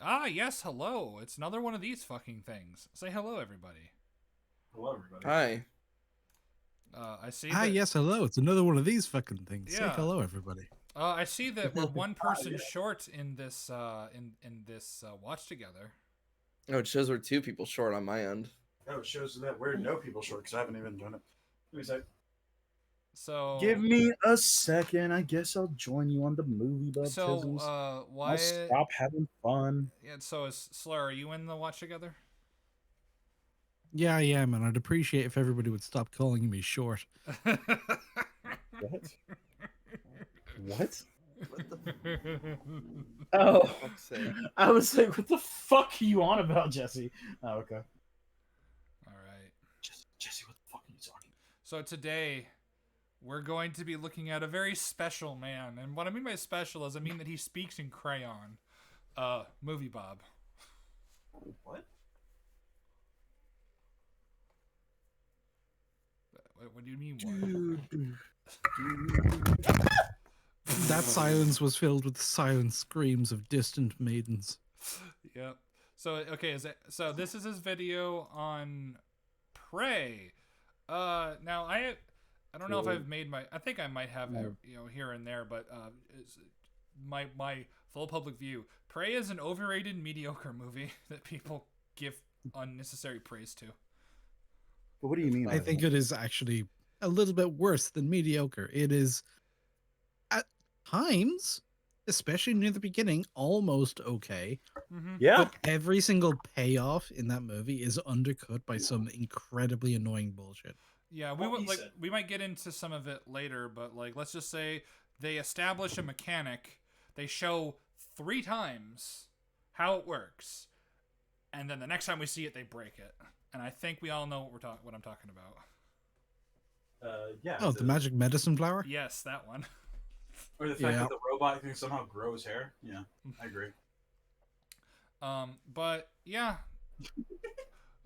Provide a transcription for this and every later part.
Ah, yes, hello. It's another one of these fucking things. Say hello, everybody. Hello, everybody. Hi. I see Hi, that. yes, hello. It's another one of these fucking things. Say Yeah. hello, everybody. I see that we're one person yeah. short in this in this watch together. Oh, it shows we're two people short on my end. Oh, it shows that we're no people short because I haven't even done it. Give me a sec. So Give me a second. I guess I'll join you on the movie baptisms. I'll why? stop having fun. Yeah. So is Slur? Are you in the watch together? Yeah, I am, and I'd appreciate if everybody would stop calling me short. What? What? Oh, Oh, fuck's sake. I was like, what the fuck are you on about, Jesse? Oh, okay. All right. Jesse, what the fuck are you talking about? So today we're going to be looking at a very special man, and what I mean by special is I mean that he speaks in crayon. Movie Bob. What? What do you mean? What? That silence was filled with silent screams of distant maidens. Yep. So okay, so this is his video on Prey. Now I don't know if I've made my. I think I might have here and there, but my full public view. Prey is an overrated, mediocre movie that people give unnecessary praise to. But what do you mean? I think it is actually a little bit worse than mediocre. It is, at times, especially near the beginning, almost okay. Mm-hmm. Yeah. But every single payoff in that movie is undercut by some incredibly annoying bullshit. Yeah, Decent. we might get into some of it later, but like let's just say they establish a mechanic, they show 3 times how it works, and then the next time we see it, they break it. And I think we all know what I'm talking about. Yeah. Oh, the magic medicine flower? Yes, that one. Or the fact Yeah. that the robot can somehow grow his hair. Yeah, I agree. But yeah.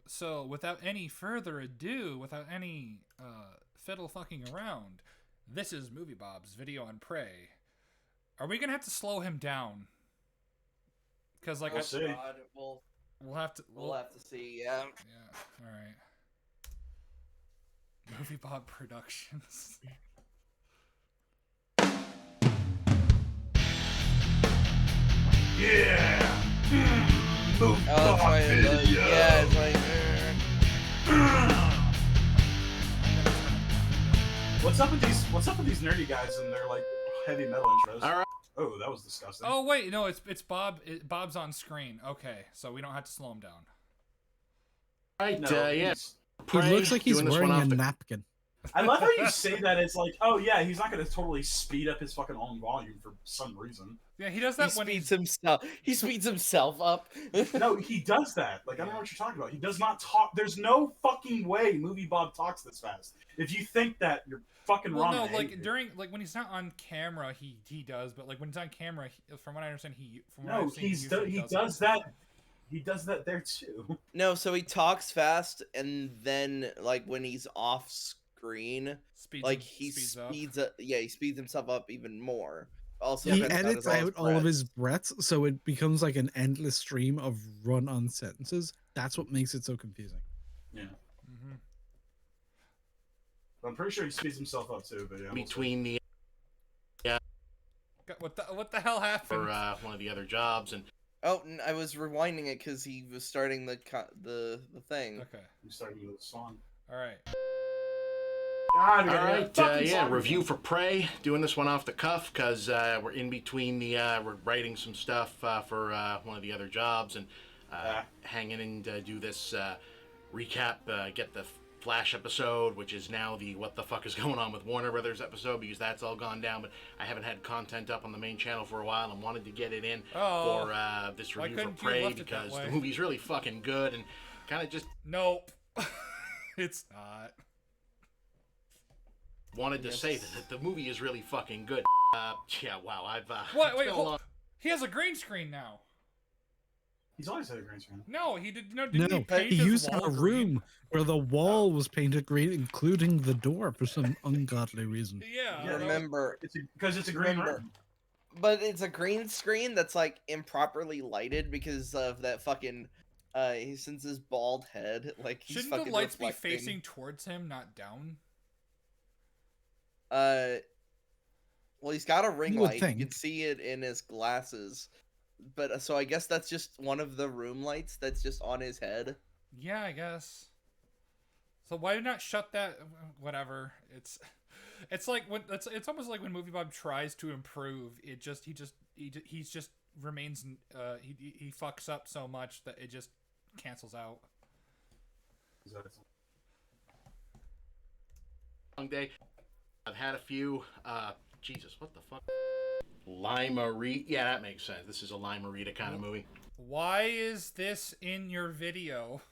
So without any further ado, without any fiddle fucking around, this is Movie Bob's video on Prey. Are we gonna have to slow him down? Because like We'll see. God, we'll have to. we'll have to see. Yeah. Yeah. All right. Movie Bob Productions. Yeah. Oh, that's why it does. Yeah, it's like. What's up with these nerdy guys and their like heavy metal intros? All right. Oh, that was disgusting. Oh wait, no, it's Bob. Bob's on screen. Okay, so we don't have to slow him down. Right, No, yeah. He looks like he's Doing this wearing one a off the- napkin. I love how you say that. It's like, oh yeah, he's not gonna totally speed up his fucking own volume for some reason. Yeah, he does He that when speeds he's. himself. He speeds himself up. No, he does that. Like I don't know what you're talking about. He does not talk. There's no fucking way Movie Bob talks this fast. If you think that, you're fucking Well, wrong. no, I hate like you. during when he's not on camera, he does. But like when he's on camera, from what I understand, No, he does that. He does that there too. No, so he talks fast, and then like when he's off screen, like he speeds up. Yeah, he speeds himself up even more. Also, He cuts edits all his out all of his breaths. breaths, so it becomes like an endless stream of run-on sentences. That's what makes it so confusing. Yeah, Mm-hmm. I'm pretty sure he speeds himself up too. But yeah, we'll see. between the What the hell happened? for one of the other jobs, and Oh, I was rewinding it because he was starting the thing. Okay. We started with the song. All right. God, all right, fucking yeah, song. review for Prey. Doing this one off the cuff because we're in between the we're writing some stuff for one of the other jobs and hanging in to do this recap. Get the Flash episode, which is now the what the fuck is going on with Warner Brothers episode, because that's all gone down. But I haven't had content up on the main channel for a while and wanted to get it in Oh, for this why review for couldn't you have Prey left it that because way? the movie's really fucking good and kind of just Nope. It's not. wanted to say that the movie is really fucking good. Yeah, wow, I've What? it's Wait, been a hold. long- He has a green screen now. He's always had a green screen. No, he did. No, didn't No, he paint he his used to have wall a green? room where the wall was painted green, including the door for some ungodly reason. Yeah. Yeah, Remember, Because it's a green Remember- room. but it's a green screen that's like improperly lighted because of that fucking since his bald head, like he's Shouldn't the fucking lights reflecting. be facing towards him, not down? Well, he's got a ring You would light. think. You can see it in his glasses. But so I guess that's just one of the room lights that's just on his head. Yeah, I guess. So why not shut that? Whatever. It's like when it's almost like when Movie Bob tries to improve, he just remains he fucks up so much that it just cancels out. Long day. I've had a few. Jesus, what the fuck? Lime-A-Rita. Yeah, that makes sense. This is a Lime-A-Rita kind of movie. Why is this in your video?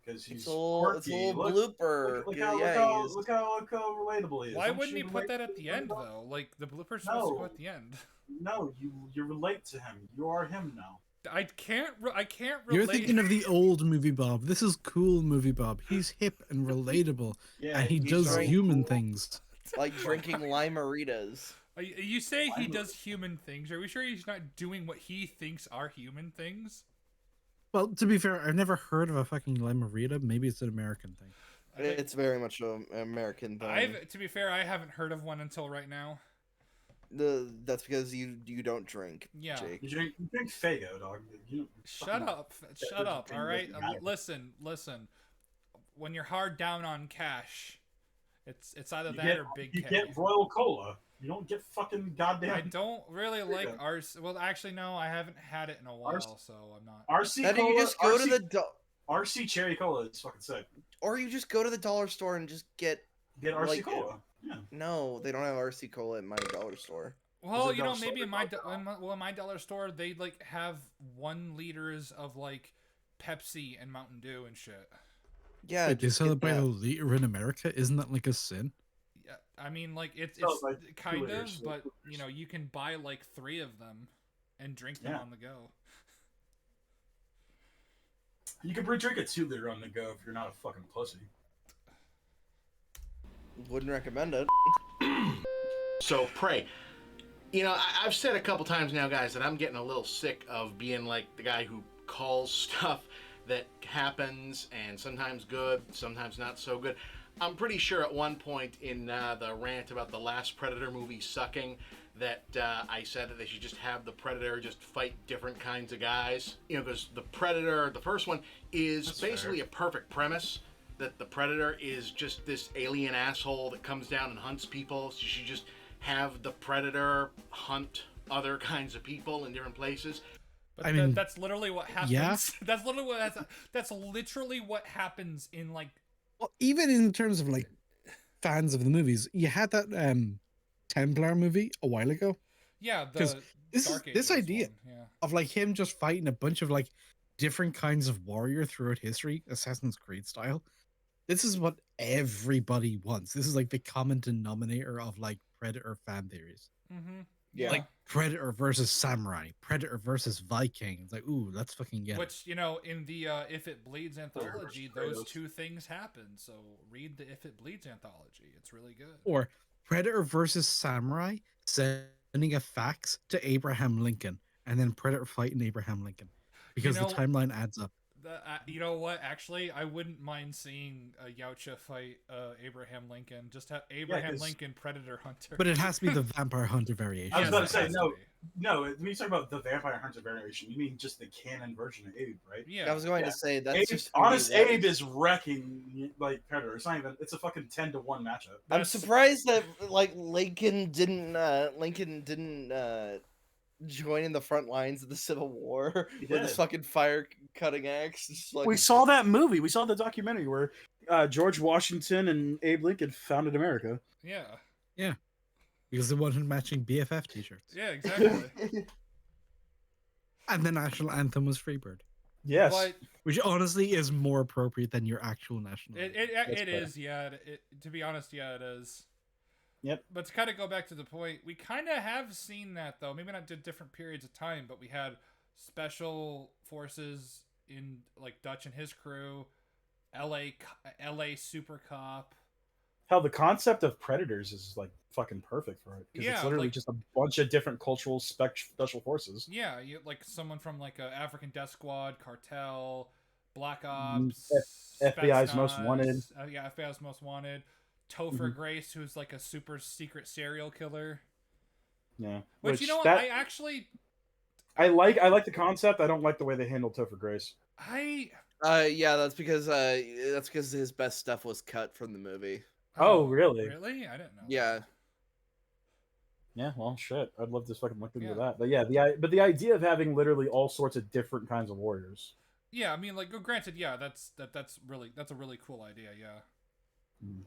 Because he's It's a little blooper. Look Yeah, how relatable he is. Why wouldn't he put that at the end though? Like the blooper's supposed to go at the end. No, you relate to him. You are him now. I can't relate. You're thinking of the old Movie Bob. This is cool Movie Bob. He's hip and relatable, Yeah, and he he's does very human cool. things. Like drinking Lime-A-Ritas. You say he does human things. Are we sure he's not doing what he thinks are human things? Well, to be fair, I've never heard of a fucking Lime-A-Rita. Maybe it's an American thing. It's very much an American thing. To be fair, I haven't heard of one until right now. That's because you don't drink. Yeah. Jake. You drink Faygo, dog. Shut up. All right. Listen. When you're hard down on cash, it's either that or Big K. You get Royal Cola. You don't get fucking goddamn. I don't really like RC. Well, actually, no, I haven't had it in a while, so I'm not. RC How do Cola. you just go to the RC Cherry Cola is fucking sick. or you just go to the dollar store and just get RC like, Cola. Yeah. No, they don't have RC Cola at my dollar store. Well, you know, maybe in my dollar store they like have 1 liters of like Pepsi and Mountain Dew and shit. Yeah, Wait, they celebrate a liter in America? Isn't that like a sin? Yeah, I mean, like it's like kind of, liters, but you know, you can buy like 3 of them and drink them on the go. You can drink a 2-liter on the go if you're not a fucking pussy. Wouldn't recommend it. So, Prey. You know, I've said a couple times now, guys, that I'm getting a little sick of being like the guy who calls stuff that happens, and sometimes good, sometimes not so good. I'm pretty sure at one point in the rant about the last Predator movie sucking, that I said that they should just have the Predator just fight different kinds of guys. You know, because the Predator, the first one, is That's basically fair. a perfect premise. That the Predator is just this alien asshole that comes down and hunts people. So you should just have the Predator hunt other kinds of people in different places. But I mean, that's literally what happens. yeah. That's literally what happens in like. Well, even in terms of like fans of the movies, you had that Templar movie a while ago. Yeah, Because Dark this Ages idea one, yeah. of like him just fighting a bunch of like different kinds of warrior throughout history, Assassin's Creed style. This is what everybody wants. This is like the common denominator of like Predator fan theories. Mm-hmm. Yeah. Like Predator versus Samurai, Predator versus Viking. It's like, ooh, let's fucking get it. Which, you know, in the If It Bleeds anthology, those 2 things happen. So read the If It Bleeds anthology. It's really good. Or Predator versus Samurai sending a fax to Abraham Lincoln, and then Predator fighting Abraham Lincoln because You know, the timeline adds up. You know what? Actually, I wouldn't mind seeing Yautja fight Abraham Lincoln. Just have Abraham 'cause- Lincoln Predator Hunter. But it has to be the Vampire Hunter variation. I was Yes, about to it say has no. to be. No, when you talk about the Vampire Hunter variation, you mean just the canon version of Abe, right? Yeah. I was going Yeah. to say that's Abe, just honest who he was. Abe is wrecking like Predator. It's not even. It's a fucking 10-1 matchup. I'm That's- surprised that like Lincoln didn't join in the front lines of the Civil War He with his did. fucking fire cutting axe. Just like We saw that movie. We saw the documentary where George Washington and Abe Lincoln founded America. Yeah. Because they wanted matching BFF t-shirts. Yeah, exactly. And the national anthem was Freebird, Yes. But which honestly is more appropriate than your actual national anthem. it is, yeah. To be honest, yeah, it is. Yep. But to kind of go back to the point, we kind of have seen that though. Maybe not at different periods of time, but we had special forces in like Dutch and his crew, LA Super Cop, Hell, the concept of predators is like fucking perfect for it because Yeah, it's literally like- just a bunch of different cultural special forces. Yeah, you like someone from like a African Death Squad, Cartel, Black Mm, Ops, FBI's Most Spetsnaz, Wanted. Yeah, FBI's Most Wanted. Topher Grace, who's like a super secret serial killer. Yeah, Which you know what? that I actually I like the concept. I don't like the way they handled Topher Grace. Yeah, that's because his best stuff was cut from the movie. Oh, really? Really? I didn't know. Yeah. Yeah, well, shit. I'd love to fucking look into Yeah. that. But yeah, the idea of having literally all sorts of different kinds of warriors. Yeah, I mean, like, granted, yeah, that's a really cool idea. Yeah. Mm.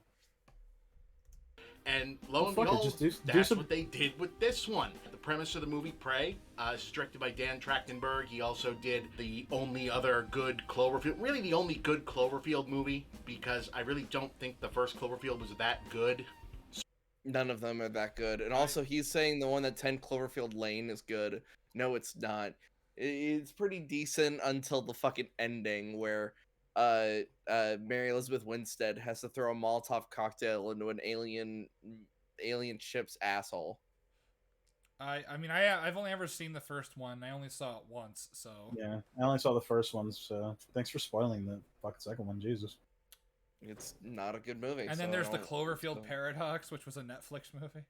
And lo and Well, fuck it, behold, just do that's some- what they did with this one. The premise of the movie Prey is directed by Dan Trachtenberg. He also did the only other good Cloverfield, really the only good Cloverfield movie, because I really don't think the first Cloverfield was that good. None of them are that good. And also, he's saying the one that 10 Cloverfield Lane is good. No, it's not. It's pretty decent until the fucking ending where Mary Elizabeth Winstead has to throw a Molotov cocktail into an alien ship's asshole. I mean, I've only ever seen the first one. I only saw it once, so. Yeah, I only saw the first one, so thanks for spoiling the fucking second one, Jesus. It's not a good movie. And then there's the Cloverfield Paradox, which was a Netflix movie.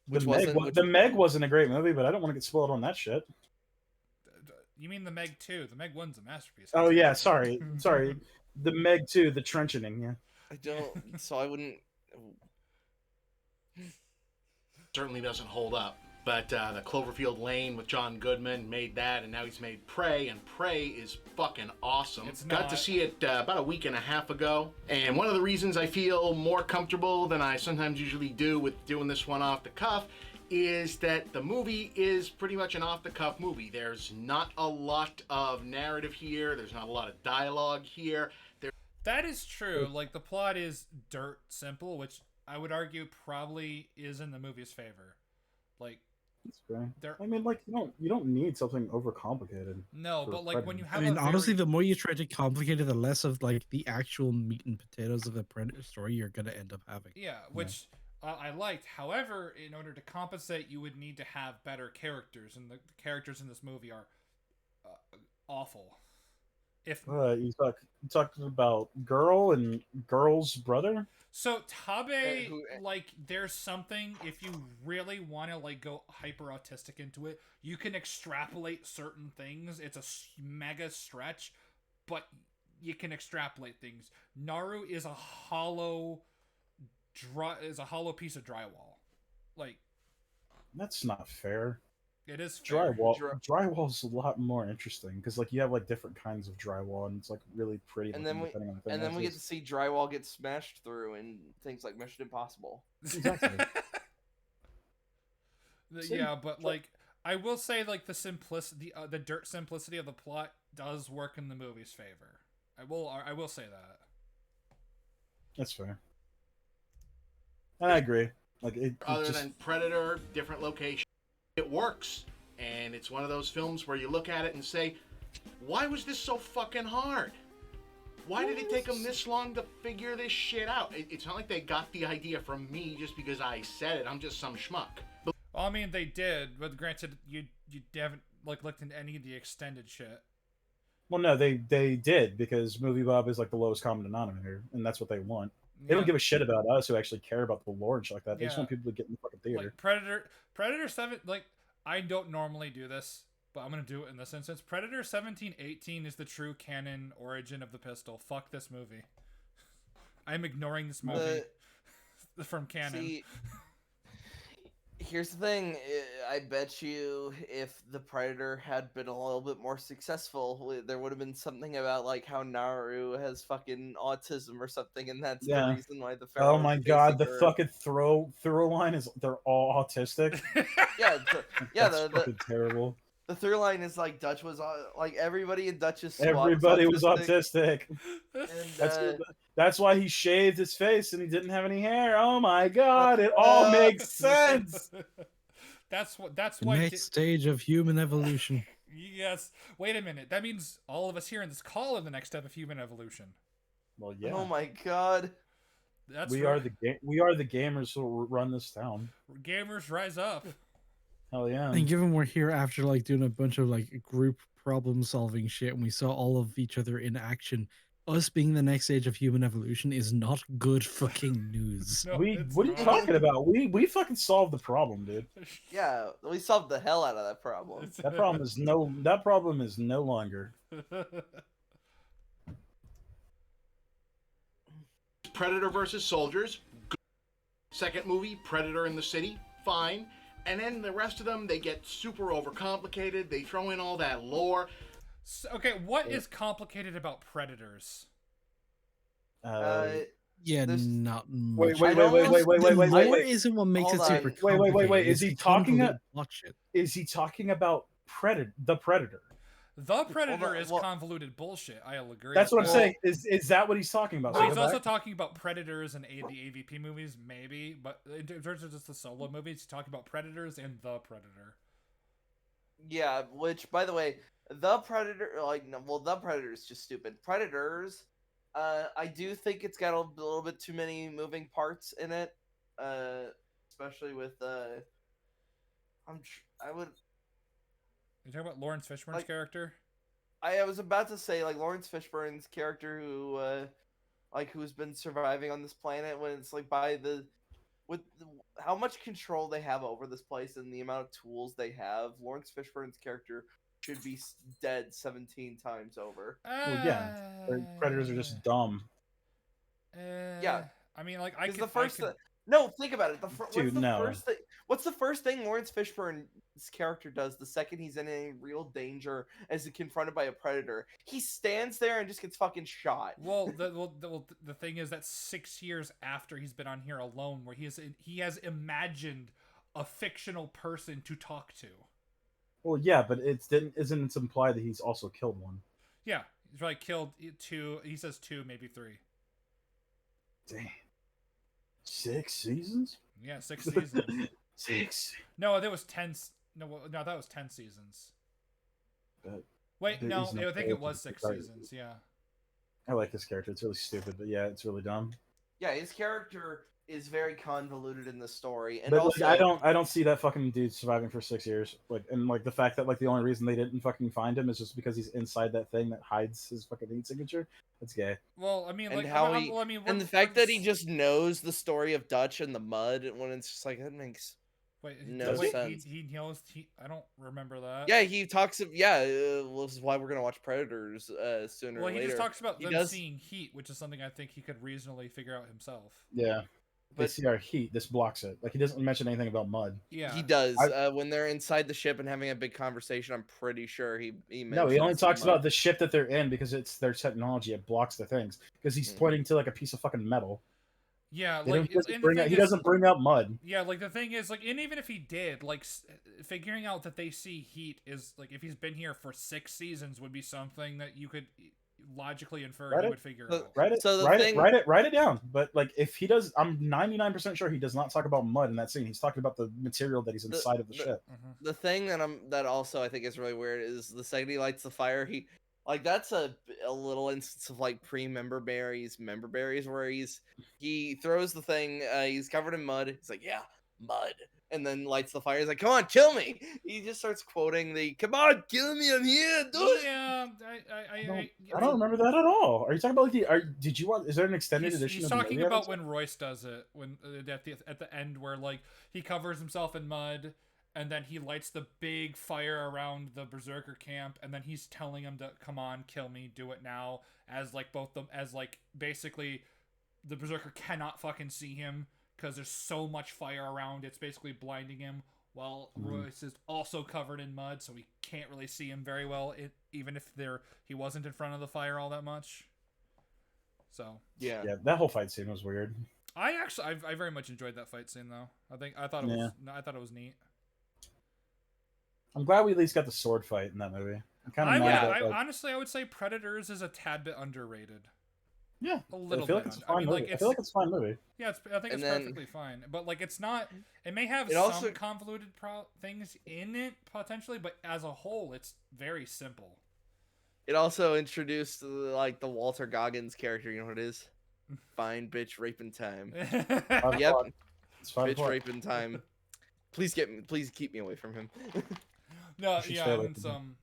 The Meg wasn't a great movie, but I don't want to get spoiled on that shit. You mean the Meg 2? The Meg 1's a masterpiece. Oh yeah, sorry. The Meg 2, the trenching, yeah. I don't. So I wouldn't. Certainly doesn't hold up. But the Cloverfield Lane with John Goodman made that, and now he's made Prey, and Prey is fucking awesome. Got to see it about a week and a half ago, and one of the reasons I feel more comfortable than I sometimes usually do with doing this one off the cuff is that the movie is pretty much an off-the-cuff movie. There's not a lot of narrative here. There's not a lot of dialogue here. That is true. Like, the plot is dirt simple, which I would argue probably is in the movie's favor. Like, that's fair. I mean, like, you don't need something overcomplicated. No, but like when you have, honestly, the more you try to complicate it, the less of like the actual meat and potatoes of a Predator story you're gonna end up having. Yeah, which I liked. However, in order to compensate, you would need to have better characters, and the characters in this movie are awful. If you talked about Girl and Girl's brother. So Tabe, like, there's something, if you really want to like go hyper autistic into it, you can extrapolate certain things. It's a mega stretch, but you can extrapolate things. Naru is a hollow piece of drywall. Like, that's not fair. It is fair. Drywall's a lot more interesting because like you have like different kinds of drywall and it's like really pretty. And then we get to see drywall get smashed through in things like Mission Impossible. Exactly. Yeah, but like I will say, like the dirt simplicity of the plot does work in the movie's favor. I will say that. That's fair. I agree. Like other than Predator, different location. It works, and it's one of those films where you look at it and say, why was this so fucking hard? Why did it take them this long to figure this shit out? It's not like they got the idea from me just because I said it. I'm just some schmuck. Well, I mean, they did, but granted, you haven't like looked into any of the extended shit. Well, no, they did because Movie Bob is like the lowest common denominator, and that's what they want. They don't give a shit about us who actually care about the lore and shit like that. They just want people to get in the fucking theater. Like Predator 7, like, I don't normally do this, but I'm going to do it in this instance. Predator 1718 is the true canon origin of the pistol. Fuck this movie. I'm ignoring this movie from canon. See, here's the thing. I bet you if the Predator had been a little bit more successful, there would have been something about like how Naru has fucking autism or something, and that's the reason why the Oh my god, the fucking throw line is they're all autistic. That's fucking terrible. The through line is like Dutch was like everybody in Dutch's squad everybody was autistic. And, that's why he shaved his face and he didn't have any hair. Oh my god, it all makes sense. That's the next stage of human evolution. Yes. Wait a minute. That means all of us here in this call are the next step of human evolution. Well, yeah. Oh my god. That's we are the gamers who will run this town. gamers rise up. Hell yeah. And given we're here after like doing a bunch of like group problem solving shit, and we saw all of each other in action, us being the next stage of human evolution is not good fucking news. No, What it's are you not. talking about? We fucking solved the problem, dude. Yeah, we solved the hell out of that problem. That problem is no longer. Predator versus Soldiers. Good. Second movie, Predator in the City. Fine. And then the rest of them, they get super overcomplicated. They throw in all that lore. So, okay, what is complicated about Predators? Yeah, There's- not Wait, much. wait, wait, wait, wait, wait, wait, wait, Lore wait. isn't what makes Hold it super on. Wait, complicated. is it's he the talking convoluted plot shit. Is he talking about the Predator? The Predator Well, is well- convoluted bullshit. I'll agree. That's what I'm with saying. Is that what he's talking about? that. Well, he's So also that- talking about Predators and the AVP movies, maybe, but in terms of just the solo movies, he's talking about Predators and the Predator. Yeah, which by the way, the Predator, like, no, well, the Predator is just stupid. Predators, I do think it's got a little bit too many moving parts in it, especially with I would. You talking about Lawrence Fishburne's Like- character? I was about to say like Lawrence Fishburne's character who like who's been surviving on this planet when it's like how much control they have over this place and the amount of tools they have. Lawrence Fishburne's character should be dead 17 times over. Well, yeah, Predators are just dumb. Yeah. I mean, like, Because the first no, think about it. Dude, no. What's the first thing Lawrence Fishburne's character does the second he's in any real danger as he's confronted by a predator? He stands there and just gets fucking shot. Well, the thing is that 6 years after he's been on here alone, where he has imagined a fictional person to talk to. Well, yeah, but isn't it implied that he's also killed one? Yeah, he's probably killed 2. He says 2, maybe 3. Damn. 6 seasons? Yeah, 6 seasons. 6. No, there was 10. No, that was 10 seasons. But Wait, there no, is no I think it character was to 6 start. seasons. Yeah. I like this character. It's really stupid, but yeah, it's really dumb. Yeah, his character is very convoluted in the story, and But also like, I don't see that fucking dude surviving for 6 years. Like, and like the fact that like the only reason they didn't fucking find him is just because he's inside that thing that hides his fucking heat signature. That's gay. Well, I mean, And like, how well, he- well, I mean, and the fact that he just knows the story of Dutch and the mud when it's just like that makes no wait, sense. he knows. I don't remember that. Yeah, he talks of well, this is why we're gonna watch Predators sooner Well, or he later. just talks about He them does- seeing heat, which is something I think he could reasonably figure out himself. Yeah. They But- see our heat. This blocks it. Like he doesn't mention anything about mud. Yeah. He does I- when they're inside the ship and having a big conversation. I'm pretty sure he No, he only mentions talks mud. about the ship that they're in because it's their technology. It blocks the things because he's Mhm. pointing to like a piece of fucking metal. Yeah, They like don't- he doesn't and the bring out- thing he is- doesn't bring up mud. Yeah, like the thing is, like, and even if he did, like, figuring out that they see heat is like, if he's been here for 6 seasons, would be something that you could logically infer Right he it- would figure the- out. Write it, So the write thing- it, write it, write it down. But like, if he does, I'm 99% sure he does not talk about mud in that scene. He's talking about the material that he's The- inside of the the- ship. Mhm. The thing that also I think is really weird is the second he lights the fire, he like that's a little instance of like member berries where he throws the thing, he's covered in mud. He's like, yeah, mud, and then lights the fire. He's like, come on, kill me. He just starts quoting the come on, kill me, I'm here, do it. Yeah, I don't remember that at all. Are you talking about like did you want? Is there an extended He's, edition? he's of the talking movie about episode? when Royce does it, when at the end where like he covers himself in mud, and then he lights the big fire around the berserker camp, and then he's telling him to come on, kill me, do it now, as like basically the berserker cannot fucking see him because there's so much fire around, it's basically blinding him. While Royce is also covered in mud, so he can't really see him very well, even if he wasn't in front of the fire all that much. So Yeah. Yeah, that whole fight scene was weird. I very much enjoyed that fight scene though. I thought it was neat. I'm glad we at least got the sword fight in that movie. I'm kind of mad that, like, Honestly, I would say Predators is a tad bit underrated. yeah, A little I feel bit. like it's a I fine mean, movie. like, I feel like it's a fine movie. Yeah, I think And it's then- perfectly fine. But like, it's not. It may have It some also- convoluted things in it potentially, but as a whole, it's very simple. It also introduced like the Walter Goggins character. You know what it is? Fine, bitch, raping time. 5 Yep. o'clock. It's 5 Bitch, o'clock. raping time. Please keep me away from him. No, should yeah, stay away and from him. some.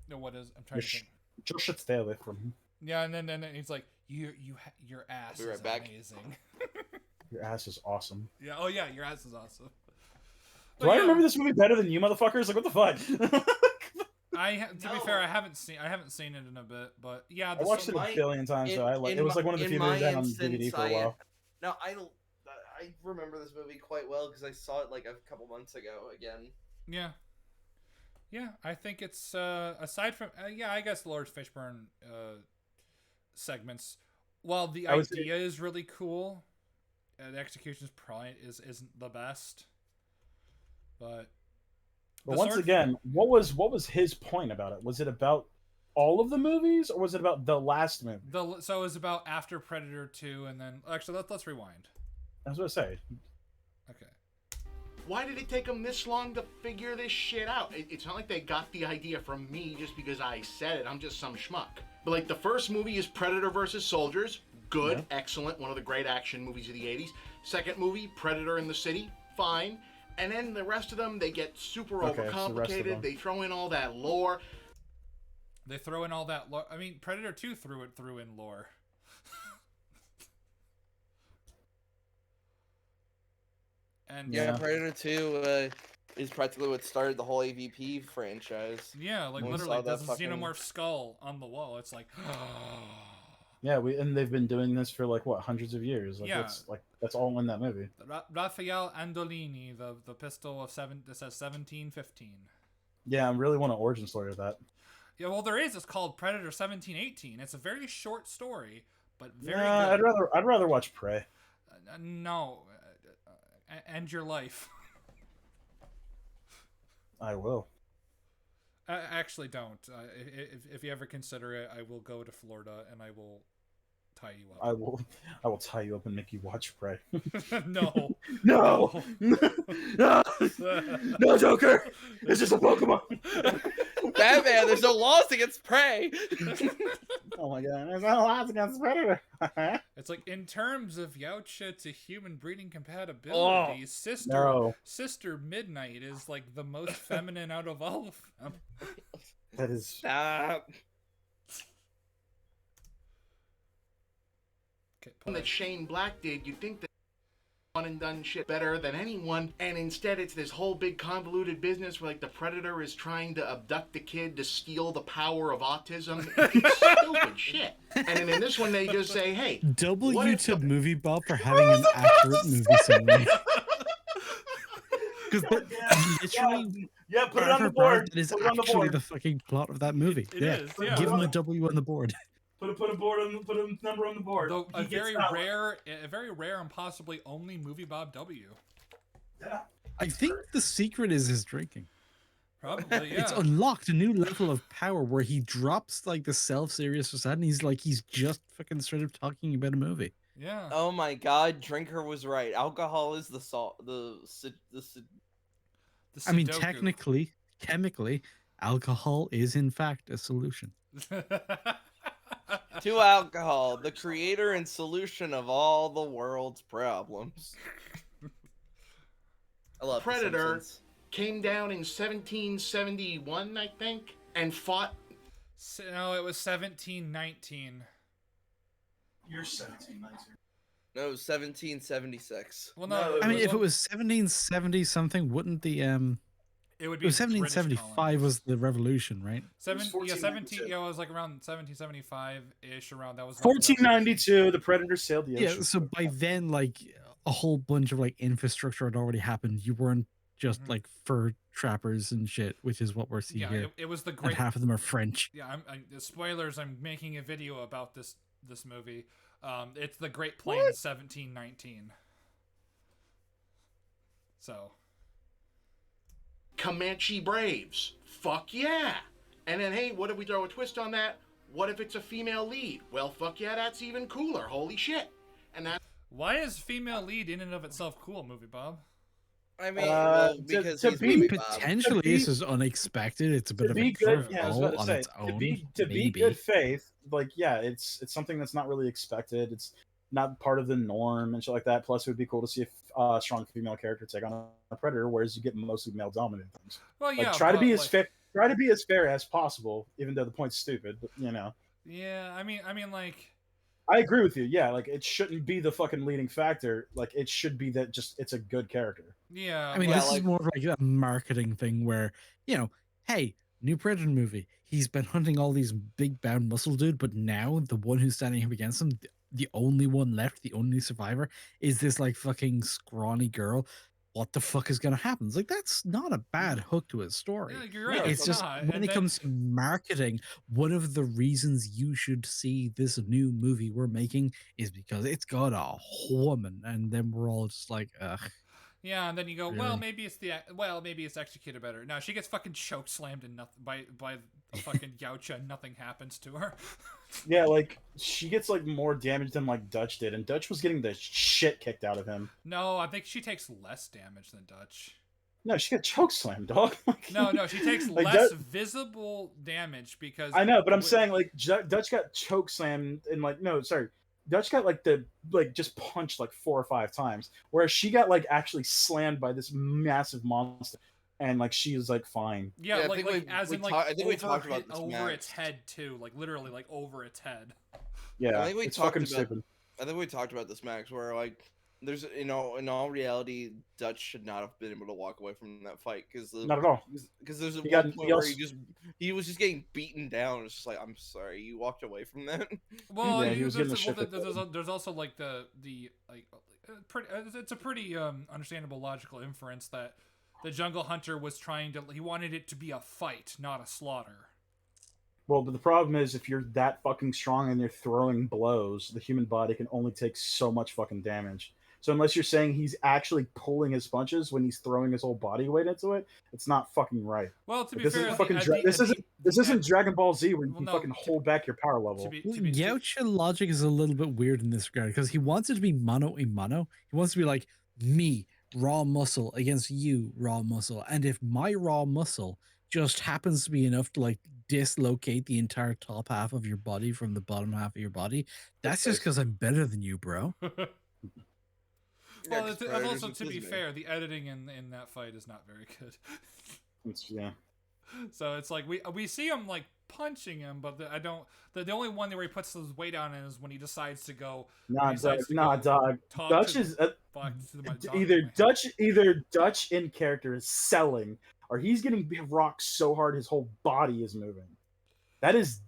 No, what is? I'm trying to Sh- think. Just should stay away from him. Yeah, and then he's like, your ass Be right is back. amazing. Your ass is awesome. Yeah. Oh yeah, your ass is awesome. Do But I yeah, remember this movie better than you motherfuckers? Like, what the fuck? To be fair, I haven't seen it in a bit, but yeah, I watched it a billion times, so it was like one of the few movies I had on DVD for a while. No, I remember this movie quite well because I saw it like a couple months ago again. Yeah. Yeah, I think it's aside from I guess Lawrence Fishburne segments. While the idea is really cool, the execution is probably isn't the best. But once again, what was his point about it? Was it about all of the movies, or was it about the last movie? So it was about after Predator 2, and then actually let's rewind. I was gonna say. Okay. Why did it take them this long to figure this shit out? It's not like they got the idea from me just because I said it. I'm just some schmuck. But like the first movie is Predator versus Soldiers. Good, excellent, one of the great action movies of the 80s. Second movie, Predator in the City. Fine. And then the rest of them, they get super overcomplicated. They throw in all that lore. They throw in all that lore. I mean, Predator 2 threw in lore. And Predator 2 is practically what started the whole AVP franchise. Yeah, like literally, there's a xenomorph skull on the wall. It's like, yeah, and they've been doing this for like what, hundreds of years. Like, that's all in that movie. Raphael Andolini, the pistol of that says 1715. Yeah, I really want an origin story of that. Yeah, well, there is. It's called Predator 1718. It's a very short story, but very good. I'd rather watch Prey. No, end your life. I will. Actually, don't. If you ever consider it, I will go to Florida and I will tie you up. I will tie you up and make you watch Prey. No. No. No, Joker. It's just a Pokemon. Batman, there's no laws against Prey. Oh my god, there's no laws against Predator. It's like, in terms of Yautja to human breeding compatibility, Sister Midnight is like the most feminine out of all of them. That is. Stop. That Shane Black did, you'd think that one and done shit better than anyone, and instead it's this whole big convoluted business where like the Predator is trying to abduct the kid to steal the power of autism. It's stupid shit. And then in this one they just say, hey, W to Movie Bob for having an accurate movie summary. Because literally, put it on the board. That is actually the fucking plot of that movie. It is, yeah. Give him a W on the board. Put a number on the board. Though a very rare and possibly only Movie Bob W. Yeah. I think the secret is his drinking. Probably, yeah. It's unlocked a new level of power where he drops like the self-serious facade and he's just fucking straight up talking about a movie. Yeah. Oh my god, Drinker was right. Alcohol is the salt. I mean, technically, chemically, alcohol is in fact a solution. To alcohol, the creator and solution of all the world's problems. I love Predator came down in 1771, I think, and fought. No, it was 1719. You're 1719. No, it was 1776. Well, no. I mean, if it was 1770 something, wouldn't the It would be 1775 was the revolution, right? It was like around 1775 ish. Around that was 1492. The Predator sailed the ocean. Yeah, so by then, like a whole bunch of like infrastructure had already happened. You weren't just like fur trappers and shit, which is what we're seeing here. It was the great. And half of them are French. Yeah, spoilers. I'm making a video about this movie. It's the Great Plains, 1719. So. Comanche Braves. Fuck yeah. And then, hey, what if we throw a twist on that? What if it's a female lead? Well, fuck yeah, that's even cooler. Holy shit. And that. Why is female lead in and of itself cool, Movie Bob? I mean, because potentially this is unexpected. It's a bit of a curveball on its own. To be good faith, like, yeah, it's something that's not really expected. It's not part of the norm and shit like that. Plus, it would be cool to see a strong female character take on a Predator, whereas you get mostly male dominated things. Well, Like yeah, try to but, be as like, fair. Try to be as fair as possible, even though the point's stupid. But you know, yeah, I mean, like, I agree with you. Yeah, like it shouldn't be the fucking leading factor. Like it should be that just it's a good character. yeah, I mean, Yeah, this is like- more of like a marketing thing where, hey, new Predator movie. He's been hunting all these big bound muscle dude, but now the one who's standing up against him, the only one left, the only survivor, is this like fucking scrawny girl. What the fuck is gonna happen? It's like that's not a bad hook to a story. yeah, you're right. No, It's just not. when And it then- comes to marketing, one of the reasons you should see this new movie we're making is because it's got a woman, and then we're all just like, ugh. yeah, and then you go, well, Really? maybe it's executed better. No, she gets fucking choke slammed and nothing by a fucking Yautja, and nothing happens to her. Yeah, like she gets like more damage than like Dutch did, and Dutch was getting the shit kicked out of him. No, I think she takes less damage than Dutch. No, she got choke slammed, dog. No, she takes Like, less Dutch- visible damage because I know, but I'm with- saying like Dutch got choke slammed and like no, sorry, Dutch got like just punched like 4 or 5 times, whereas she got like actually slammed by this massive monster, and like she was like fine. Yeah, Yeah, I like, think as we in like I think we over talked about this, over Max. its head too, like literally like over its head. Yeah, I think we it's talked fucking about- stupid. I think we talked about this, Max, where like there's in all reality, Dutch should not have been able to walk away from that fight because Not at all. because there's a He one got- point he where also- he was just getting beaten down. It's just like, I'm sorry, you walked away from that. Well, Yeah, he was getting the shit there's, kicked out of there's also like the like it's a pretty understandable logical inference that the Jungle Hunter was he wanted it to be a fight, not a slaughter. Well, but the problem is if you're that fucking strong and you're throwing blows, the human body can only take so much fucking damage. So unless you're saying he's actually pulling his punches when he's throwing his whole body weight into it, it's not fucking right. Well, to be This fair, isn't at fucking the- Dra- at the- this at isn't the- this isn't at- Dragon Ball Z where you Well, can no, fucking hold back your power level. to be, Yautja logic is a little bit weird in this regard because he wants it to be mano a mano. He wants to be like me, raw muscle against you, raw muscle. And if my raw muscle just happens to be enough to like dislocate the entire top half of your body from the bottom half of your body, that's just because I'm better than you, bro. well, 'cause it's Predators also and to be Disney. fair, the editing in that fight is not very good. Yeah. So it's like we see him like punching him, but the only one where he puts his weight on is when he decides to go Nah, decides dog. to Nah, go dog. talk Dutch to is back to my dog either in my Dutch Dutch in character is selling, or he's getting rocked so hard his whole body is moving. That is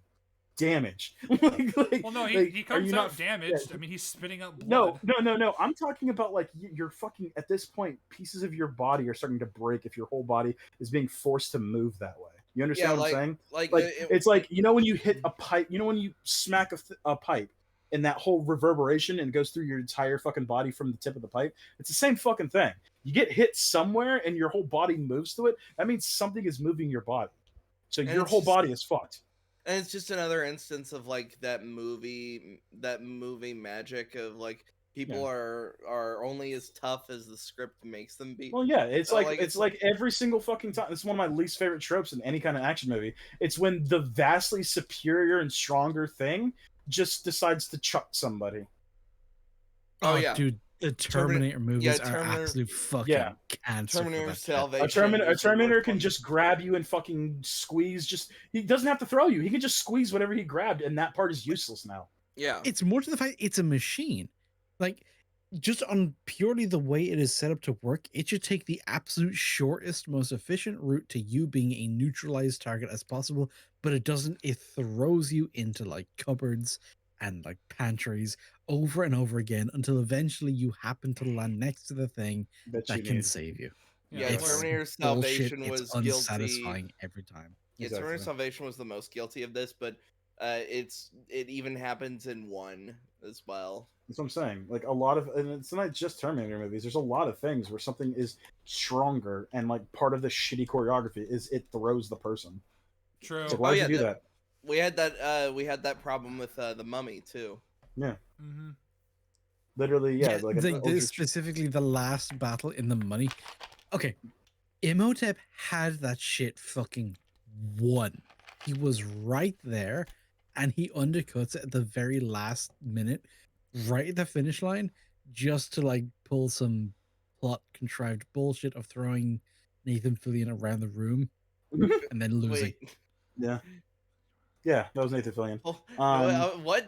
damage. Well, no, he are comes you out not- damaged. yeah. I mean, he's spitting up No, blood. no. I'm talking about like you're fucking at this point. Pieces of your body are starting to break if your whole body is being forced to move that way. You understand Yeah, what I'm saying? Like, Like it's like when you hit a pipe. When you smack a pipe, and that whole reverberation and goes through your entire fucking body from the tip of the pipe. It's the same fucking thing. You get hit somewhere and your whole body moves to it. That means something is moving your body. So And your it's whole just- body is fucked. and it's just another instance of like that movie magic of like people Yeah. are only as tough as the script makes them be. Well, yeah, it's So, like, like, it's it's- like every single fucking time. It's one of my least favorite tropes in any kind of action movie. It's when the vastly superior and stronger thing just decides to chuck somebody. Oh, yeah. Dude, the Terminator movies are Terminator- absolute fucking Yeah. cancer. for Terminator that shit. Salvation. A Terminator, is the worst can one. just grab you and fucking squeeze. Just he doesn't have to throw you. He can just squeeze whatever he grabbed, and that part is useless now. Yeah. It's more to the fact it's a machine. Like, just on purely the way it is set up to work, it should take the absolute shortest, most efficient route to you being a neutralized target as possible, but it doesn't. It throws you into like cupboards and like pantries over and over again until eventually you happen to land next to the thing That that you can need. save you. Yeah, it's- Terminator Bullshit, Salvation it's was guilty. unsatisfying every time. Yeah, Exactly. Terminator Salvation was the most guilty of this, but it even happens in one as well. That's what I'm saying. Like a lot of, and it's not just Terminator movies. There's a lot of things where something is stronger, and like part of the shitty choreography is it throws the person. True. It's like, why would yeah, you do the- that? We had that problem with the Mummy too. Mm-hmm. Literally, yeah. like this specifically the last battle in the money. Okay, Imhotep had that shit fucking won. He was right there, and he undercuts it at the very last minute right at the finish line just to like pull some plot contrived bullshit of throwing Nathan Fillion around the room and then losing. Wait, Yeah, yeah, that was Nathan Fillion. oh, what?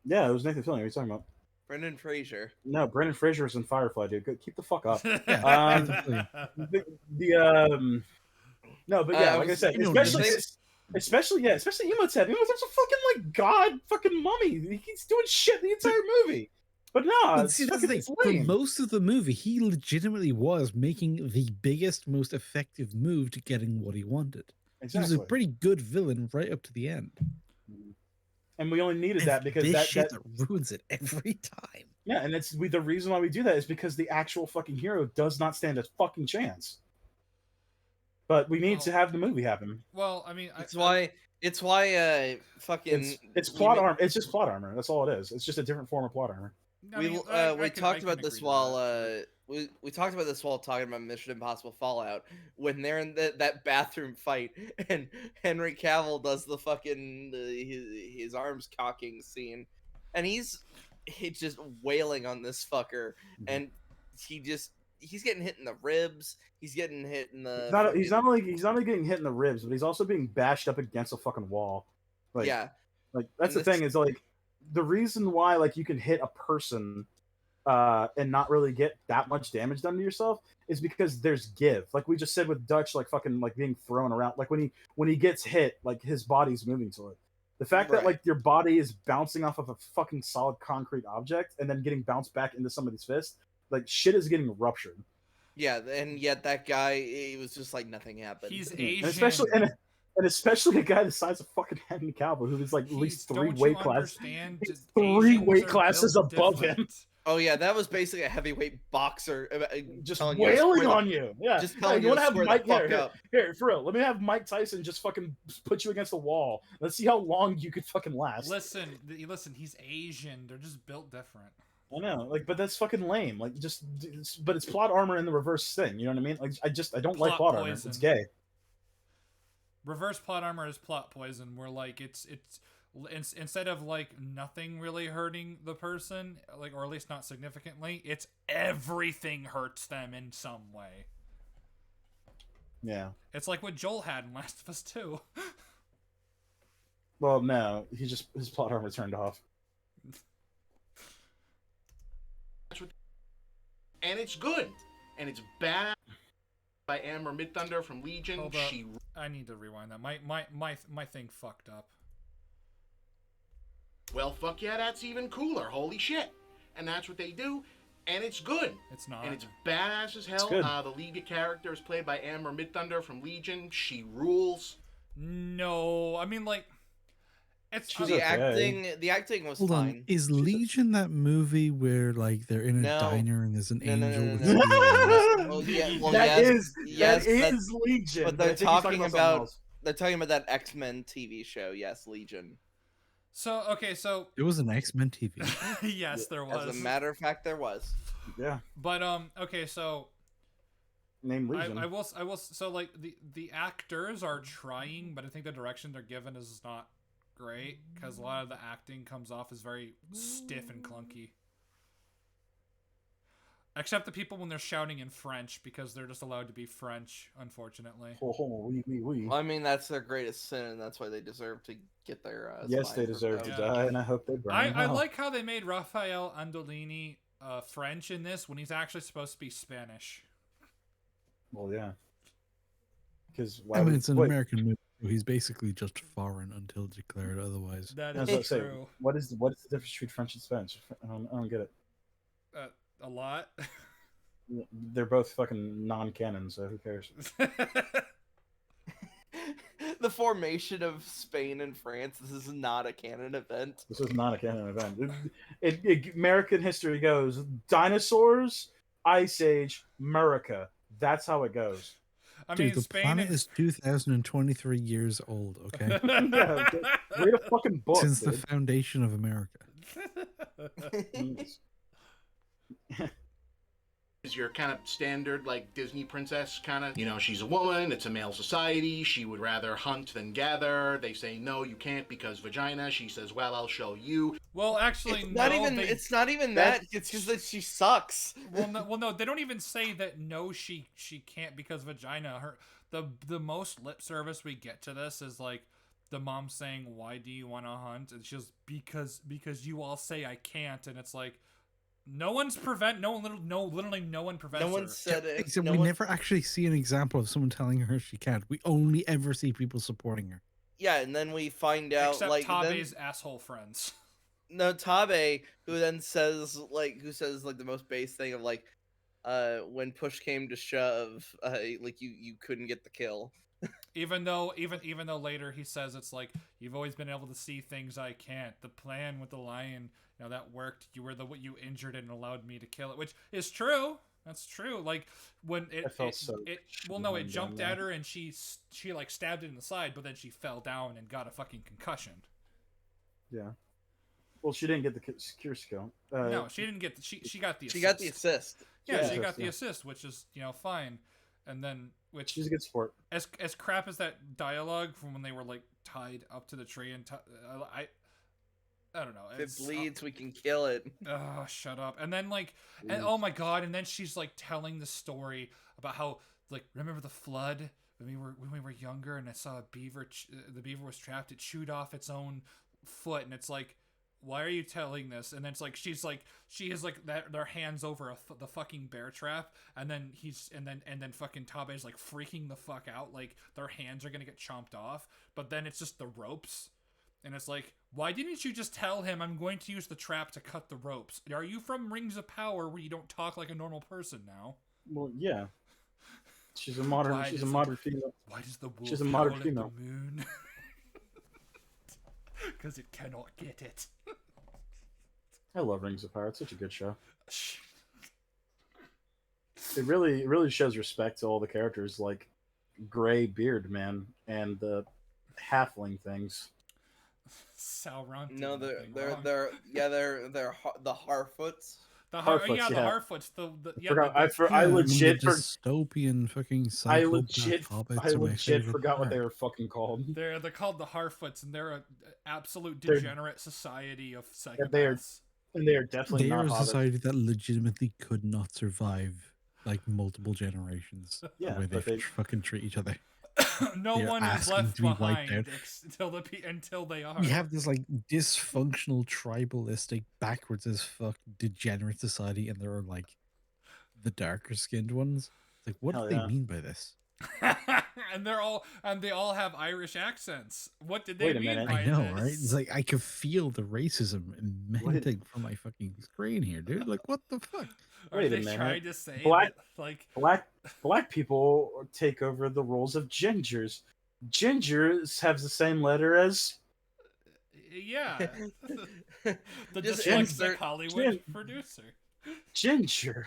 Yeah, it was Nathan Fillion. What are you talking about? Brendan Fraser. No, Brendan Fraser was in Firefly, dude. Keep the fuck up. Yeah, Um, Nathan Fillion. No, but yeah, like I said, you know, especially Imhotep. Imhotep's a fucking like god, fucking mummy. He's doing shit the entire movie. But no, But it's see, that's fucking the it's thing. For lame. most of the movie, he legitimately was making the biggest, most effective move to getting what he wanted. He was a Exactly. pretty good villain right up to the end. And we only needed that because this that shit that ruins it every time. yeah, and the reason why we do that is because the actual fucking hero does not stand a fucking chance. But we need to have the movie happen. Well, I mean, It's why fucking It's plot armor. It's just plot armor. That's all it is. It's just a different form of plot armor. we talked about this while we talked about this while talking about Mission Impossible Fallout when they're in that bathroom fight and Henry Cavill does the fucking his arms cocking scene and he's just wailing on this fucker and he's getting hit in the ribs, he's getting hit in the He's not only getting hit in the ribs, but he's also being bashed up against a fucking wall. Like, yeah, like that's And the thing is like the reason why like you can hit a person and not really get that much damage done to yourself is because there's give. Like we just said with Dutch, like fucking like being thrown around. Like when he gets hit, like his body's moving to it. The fact that Right. like your body is bouncing off of a fucking solid concrete object and then getting bounced back into somebody's fist, like shit is getting ruptured. yeah, and yet that guy, it was just like nothing happened. He's And Asian. especially a guy the size of fucking Henry Cavill, who is like at least three Don't you weight classes. understand? He's Just 3 Asians weight are classes built above him. different. Oh yeah, that was basically a heavyweight boxer Just telling you to wailing square the- on you. Yeah. just Hey, telling you you want to to have square the Mike fuck here, up. here, for real. Let me have Mike Tyson just fucking put you against the wall. Let's see how long you could fucking last. Listen, he's Asian. They're just built different. I know, like, but that's fucking lame. Like, but it's plot armor in the reverse thing. You know what I mean? Like, I don't like Plot plot armor. poison. It's gay. Reverse plot armor is plot poison, where like it's instead of like nothing really hurting the person, like or at least not significantly, it's everything hurts them in some way. Yeah. It's like what Joel had in Last of Us 2. Well, no, his plot armor turned off. And it's good. And it's bad by Amber Midthunder from Legion. Hold up. She I need to rewind that. My thing fucked up. well, fuck yeah, that's even cooler. Holy shit. And that's what they do. And it's good. It's not. And it's badass as hell. good. The lead character is played by Amber Midthunder from Legion. She rules. No, I mean like it's She's The okay. acting was Hold fine. on, is Legion that movie where like they're in a No. diner and there's an No, no, angel no, with no, wheels? Well, yeah, well, That yes, is yes, that is Legion. but I they're think he's talking something about- else. They're talking about that X-Men TV show. Yes, Legion. so okay, so It was an X-Men TV. yes, there was. As a matter of fact, there was. Yeah, But okay, so named Legion. I will so like the actors are trying, but I think the direction they're given is not great because a lot of the acting comes off as very stiff and clunky. Except the people when they're shouting in French because they're just allowed to be French, unfortunately. Oui. I mean, that's their greatest sin, and that's why they deserve to get their. Yes, spines they ripped deserve out. to Yeah. die, and I hope they burn. I in hell. like how they made Raphael Andolini French in this when he's actually supposed to be Spanish. Well, yeah. Because why? I mean, would- it's an wait, American movie. So he's basically just foreign until declared otherwise. That I was is about to say, true. what is the difference between French and Spanish? I don't get it. A lot. They're both fucking non-canon, so who cares? The formation of Spain and France. This is not a canon event. This is not a canon event. American history goes dinosaurs, Ice Age, America. That's how it goes. I Dude, mean, the Spain planet is 2023 years old, okay? Yeah, read a fucking book. Since the dude. foundation of America. Jeez. is your kind of standard like Disney princess kind of, you know, she's a woman, it's a male society, she would rather hunt than gather. They say no, you can't because vagina. She says, well, I'll show you. Well, actually, It's no. it's not even that. It's just that she sucks. Well, no, they don't even say that. No, she can't because vagina. The most lip service we get to this is like the mom saying, "Why do you want to hunt?" And she's because you all say I can't, and it's like. Literally no one prevents No one her. said it. Except No we one- never actually see an example of someone telling her she can't. We only ever see people supporting her. Yeah, and then we find out Except like Tabe's asshole friends. no Tabe, who then says like the most base thing of like, when push came to shove, like you couldn't get the kill. Even though later he says it's like you've always been able to see things I can't. The plan with the lion, you know, that worked. You were what you injured it and allowed me to kill it, which is true. That's true. Like when it jumped at her and she like stabbed it in the side, but then she fell down and got a fucking concussion. Yeah. Well, she didn't get the cure skill. No, she didn't get she got the assist. She got the assist. Yeah, she Yeah. got the assist, which is, you know, fine. And then which She's a good sport. as crap as that dialogue from when they were like tied up to the tree and I don't know. If it bleeds, we can kill it. Oh, shut up. And then like and oh my god, and then she's like telling the story about how like remember the flood when we were younger and I saw a beaver the beaver was trapped, it chewed off its own foot, and it's like why are you telling this? And then it's like she is like their hands over the fucking bear trap, and then then fucking Tabe's like freaking the fuck out, like their hands are gonna get chomped off, but then it's just the ropes, and it's like why didn't you just tell him I'm going to use the trap to cut the ropes? Are you from Rings of Power where you don't talk like a normal person now? Well, yeah. She's a modern female. Why does the wolf She's a modern howl at female. the moon? Because it cannot get it. I love Rings of Power. It's such a good show. It really shows respect to all the characters, like Gray Beard Man and the halfling things. Sauron. No, did they're nothing wrong. the Harfoots. The Harfoots, yeah, the yeah. Harfoots. I legit dystopian fucking I psychopath hobbits are my legit favorite forgot what part. they were fucking called. They're called the Harfoots, and they're an absolute They're- degenerate society of psychopaths. Yeah, they are- And they are definitely They are not a hobbits. society that legitimately could not survive like multiple generations. Yeah, the way they, but they- fucking treat each other. No They're one is asking left to be wiped behind out. until they are. We have this like dysfunctional, tribalistic, backwards as fuck, degenerate society, and there are like the darker skinned ones. Like, what Hell do yeah. they mean by this? and they all have Irish accents. What did they Wait a mean minute. by I know, this? right? It's like I could feel the racism mounting from my fucking screen here, dude. Like, what the fuck? Are Wait a they minute. trying to say Black- that, like Black people take over the roles of gingers. Gingers have the same letter as yeah, the Just dyslexic insert Hollywood producer. ginger.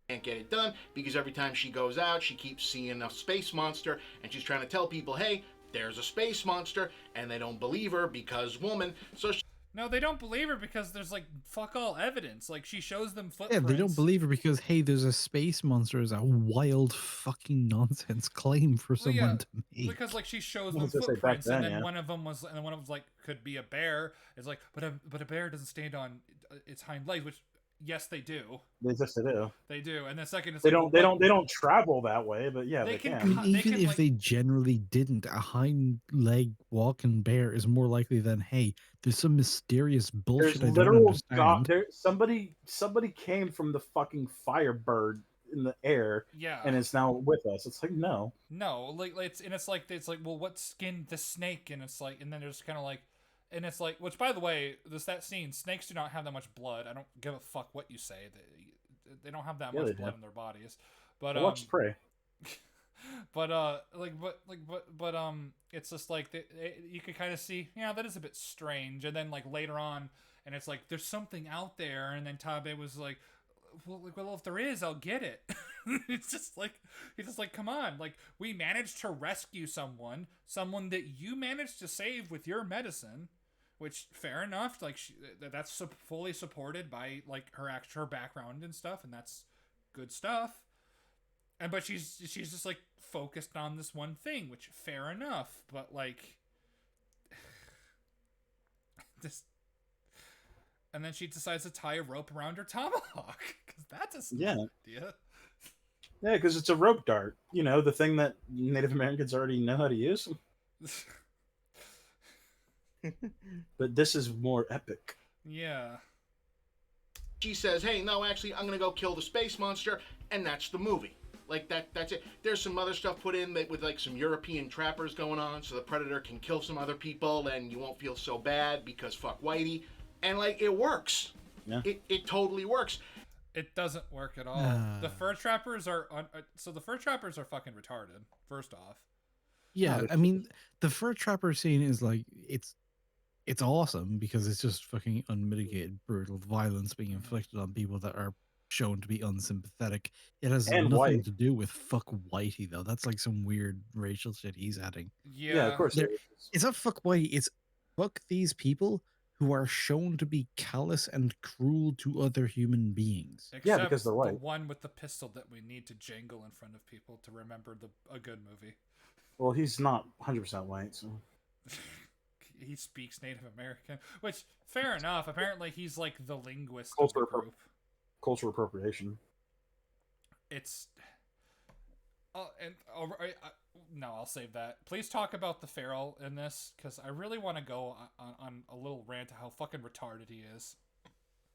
Can't get it done because every time she goes out, she keeps seeing a space monster, and she's trying to tell people, hey, there's a space monster, and they don't believe her because woman. So No, they don't believe her because there's like fuck all evidence. Like she shows them Yeah, footprints. they don't believe her because hey, there's a space monster is a wild fucking nonsense claim for Well, yeah, someone to make. because like she shows I them was gonna say back footprints, and then, then yeah. one of them was like could be a bear. It's like, but a bear doesn't stand on its hind legs, which yes they do, They just do. they do. And the second is They like, don't. They don't travel that way, but yeah, They they can I can. mean, they even can, if like- they generally didn't, a hind leg walking bear is more likely than hey, there's some mysterious There's bullshit I don't literal understand. god. There, somebody came from the fucking Firebird in the air Yeah, and is now with us. It's like no. no, like it's like well, what skinned the snake? And it's like, and then there's kind of like, and it's like, which by the way, that scene, snakes do not have that much blood. I don't give a fuck what you say. They don't have that Yeah, much they blood do. in their bodies. But I watched Prey. it's just like you could kind of see, yeah, that is a bit strange. And then like later on, and it's like there's something out there, and then Tabe was like, well, if there is, I'll get it. It's just like he's just like, come on, like we managed to rescue someone that you managed to save with your medicine, which fair enough. Like that's fully supported by like her background and stuff, and that's good stuff. But she's just like focused on this one thing, which fair enough. But like this, and then she decides to tie a rope around her tomahawk because that's a smart idea. Yeah, because it's a rope dart. You know, the thing that Native Americans already know how to use. But this is more epic. Yeah. She says, hey, no, actually, I'm going to go kill the space monster, and that's the movie. Like, that's it. There's some other stuff put in with, like, some European trappers going on, so the Predator can kill some other people, and you won't feel so bad because fuck Whitey. And, like, it works. Yeah. It totally works. It doesn't work at all. The fur trappers are so the fur trappers are fucking retarded. First off, Yeah, I mean, the fur trapper scene is like it's awesome because it's just fucking unmitigated brutal violence being inflicted on people that are shown to be unsympathetic. It has And nothing white. to do with fuck Whitey though. That's like some weird racial shit he's adding. yeah, Of course. There- It's not fuck Whitey. It's fuck these people who are shown to be callous and cruel to other human beings. Except because they're the white. one with the pistol that we need to jangle in front of people to remember a good movie. Well, he's not 100% white, so. He speaks Native American, which fair enough. Apparently, he's like the linguist of Cultural the group. Cultural appropriation. It's. No, I'll save that. Please talk about the feral in this, because I really want to go on a little rant of how fucking retarded he is.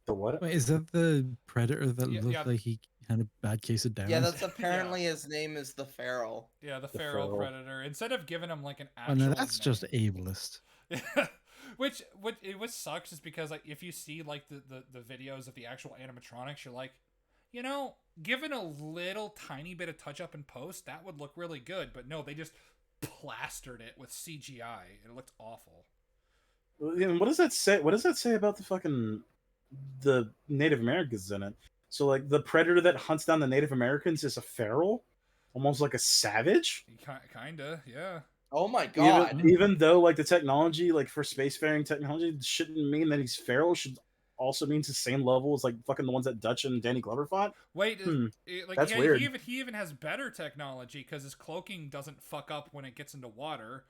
The what? Wait, is that the predator that Yeah, looked yeah. like he had a bad case of Down? Yeah, that's apparently his name is the Feral. Yeah, the The feral feral. predator. Instead of giving him like an Oh, actual no, that's just name. ableist. which sucks is because like if you see like the videos of the actual animatronics, you're like, you know, given a little tiny bit of touch up in post, that would look really good. But no, they just plastered it with CGI and it looked awful. And what does that say? What does that say about the Native Americans in it? So, like, the predator that hunts down the Native Americans is a feral, almost like a savage. Kinda, yeah. Oh my god. Even though, like, the technology, like for spacefaring technology, shouldn't mean that he's feral. Should also means the same level as like fucking the ones that Dutch and Danny Glover fought. Wait, like That's weird. He even has better technology because his cloaking doesn't fuck up when it gets into water.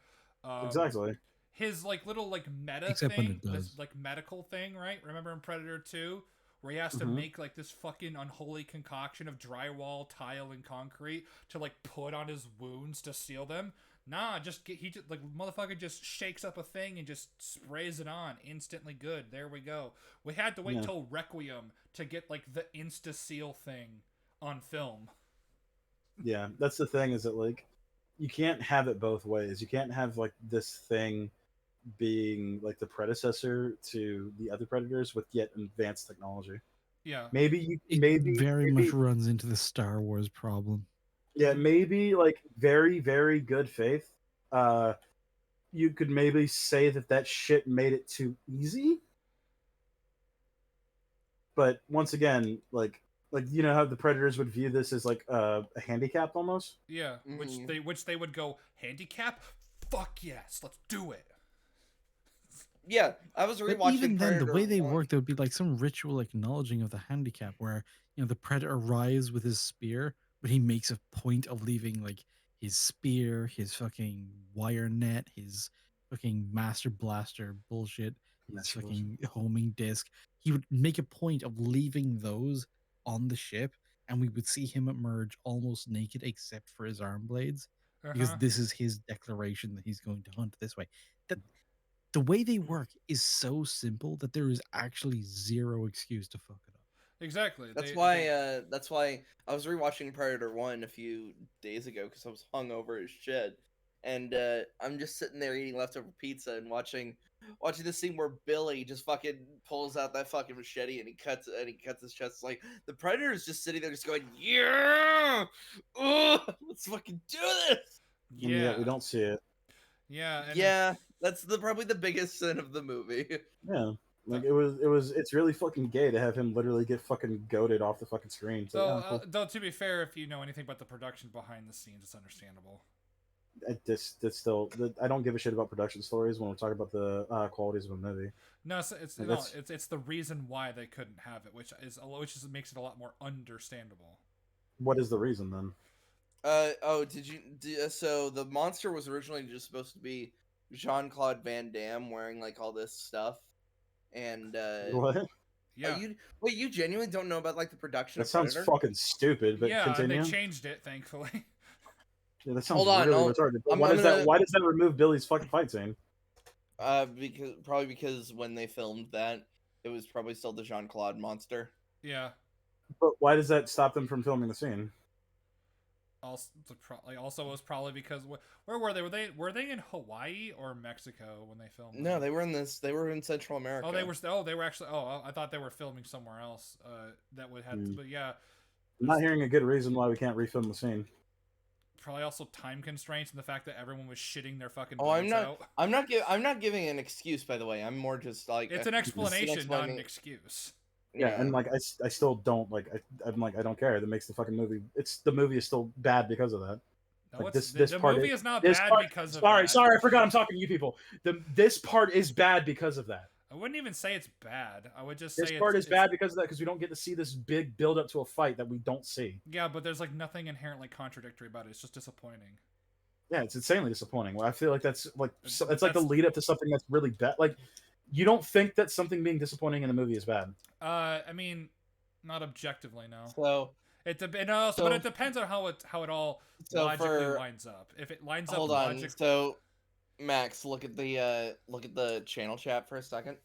Exactly. His like little like meta Except when thing, it this does. like medical thing, right? Remember in Predator 2, where he has to Mhm. make like this fucking unholy concoction of drywall, tile, and concrete to like put on his wounds to seal them. Nah, motherfucker just shakes up a thing and just sprays it on. Instantly good. There we go. We had to wait Yeah. till Requiem to get like the Insta Seal thing on film. Yeah, that's the thing, is that like you can't have it both ways. You can't have like this thing being like the predecessor to the other predators with yet advanced technology. Yeah. Maybe It very much runs into the Star Wars problem. Yeah, maybe like very, very good faith. You could maybe say that shit made it too easy. But once again, like you know how the predators would view this as like a handicap almost. Yeah. Mhm. Which they would go, handicap? Fuck yes, let's do it. Yeah, I was But rewatching even then, the Predator way they 1. work, there would be like some ritual acknowledging of the handicap where, you know, the predator arrives with his spear, but he makes a point of leaving like his spear, his fucking wire net, his fucking master blaster bullshit, his Master fucking homing disc. He would make a point of leaving those on the ship, and we would see him emerge almost naked except for his arm blades, because Uh-huh. this is his declaration that he's going to hunt this way. That the way they work is so simple that there is actually zero excuse to fuck it up. Exactly. That's why I was rewatching Predator 1 a few days ago because I was hungover as shit. And I'm just sitting there eating leftover pizza and watching the scene where Billy just fucking pulls out that fucking machete and he cuts his chest. Like the Predator is just sitting there just going, yeah, let's fucking do this. And yet we don't see it. Yeah. And Yeah, that's probably the biggest sin of the movie. Yeah. Like it's really fucking gay to have him literally get fucking goaded off the fucking screen. So, So, yeah, cool. though, to be fair, if you know anything about the production behind the scenes, it's understandable. This still, I don't give a shit about production stories when we're talking about the qualities of a movie. No, Like, it's the reason why they couldn't have it, which makes it a lot more understandable. What is the reason then? So the monster was originally just supposed to be Jean-Claude Van Damme wearing like all this stuff, and What? Yeah, you genuinely don't know about like the production That of sounds Predator? fucking stupid. But yeah, continue. and they changed it, thankfully. Yeah, that sounds Hold on, really I'll- retarded. But I'm why does gonna- that? Why does that remove Billy's fucking fight scene? Because when they filmed that, it was probably still the Jean-Claude monster. Yeah. But why does that stop them from filming the scene? Also, it was probably because where were they? Were they in Hawaii or Mexico when they filmed? No, they were in this. They were in Central America. Oh, they were actually. Oh, I thought they were filming somewhere else. That would have. But yeah, I'm not hearing a good reason why we can't refilm the scene. probably also time constraints and the fact that everyone was shitting their fucking. Oh, I'm brains not. out. I'm not giving an excuse, by the way. I'm more just like It's an explanation, not an explaining- excuse. Yeah, and like I still don't like. I'm like I don't care. That makes the fucking movie. The movie is still bad because of that. No, Like, the movie is not bad because of that. Sorry, I forgot. I'm talking to you people. This part is bad because of that. I wouldn't even say it's bad. I would just This say part it's is bad because of that, because we don't get to see this big build up to a fight that we don't see. Yeah, but there's like nothing inherently contradictory about it. It's just disappointing. Yeah, it's insanely disappointing. Well, I feel like that's like it's like the That's- lead up to something that's really bad. Like, you don't think that something being disappointing in the movie is bad. I mean, not objectively, no. So But it depends on how it all So logically for- lines up. If it lines up hold on. logically, So Max, look at the channel chat for a second.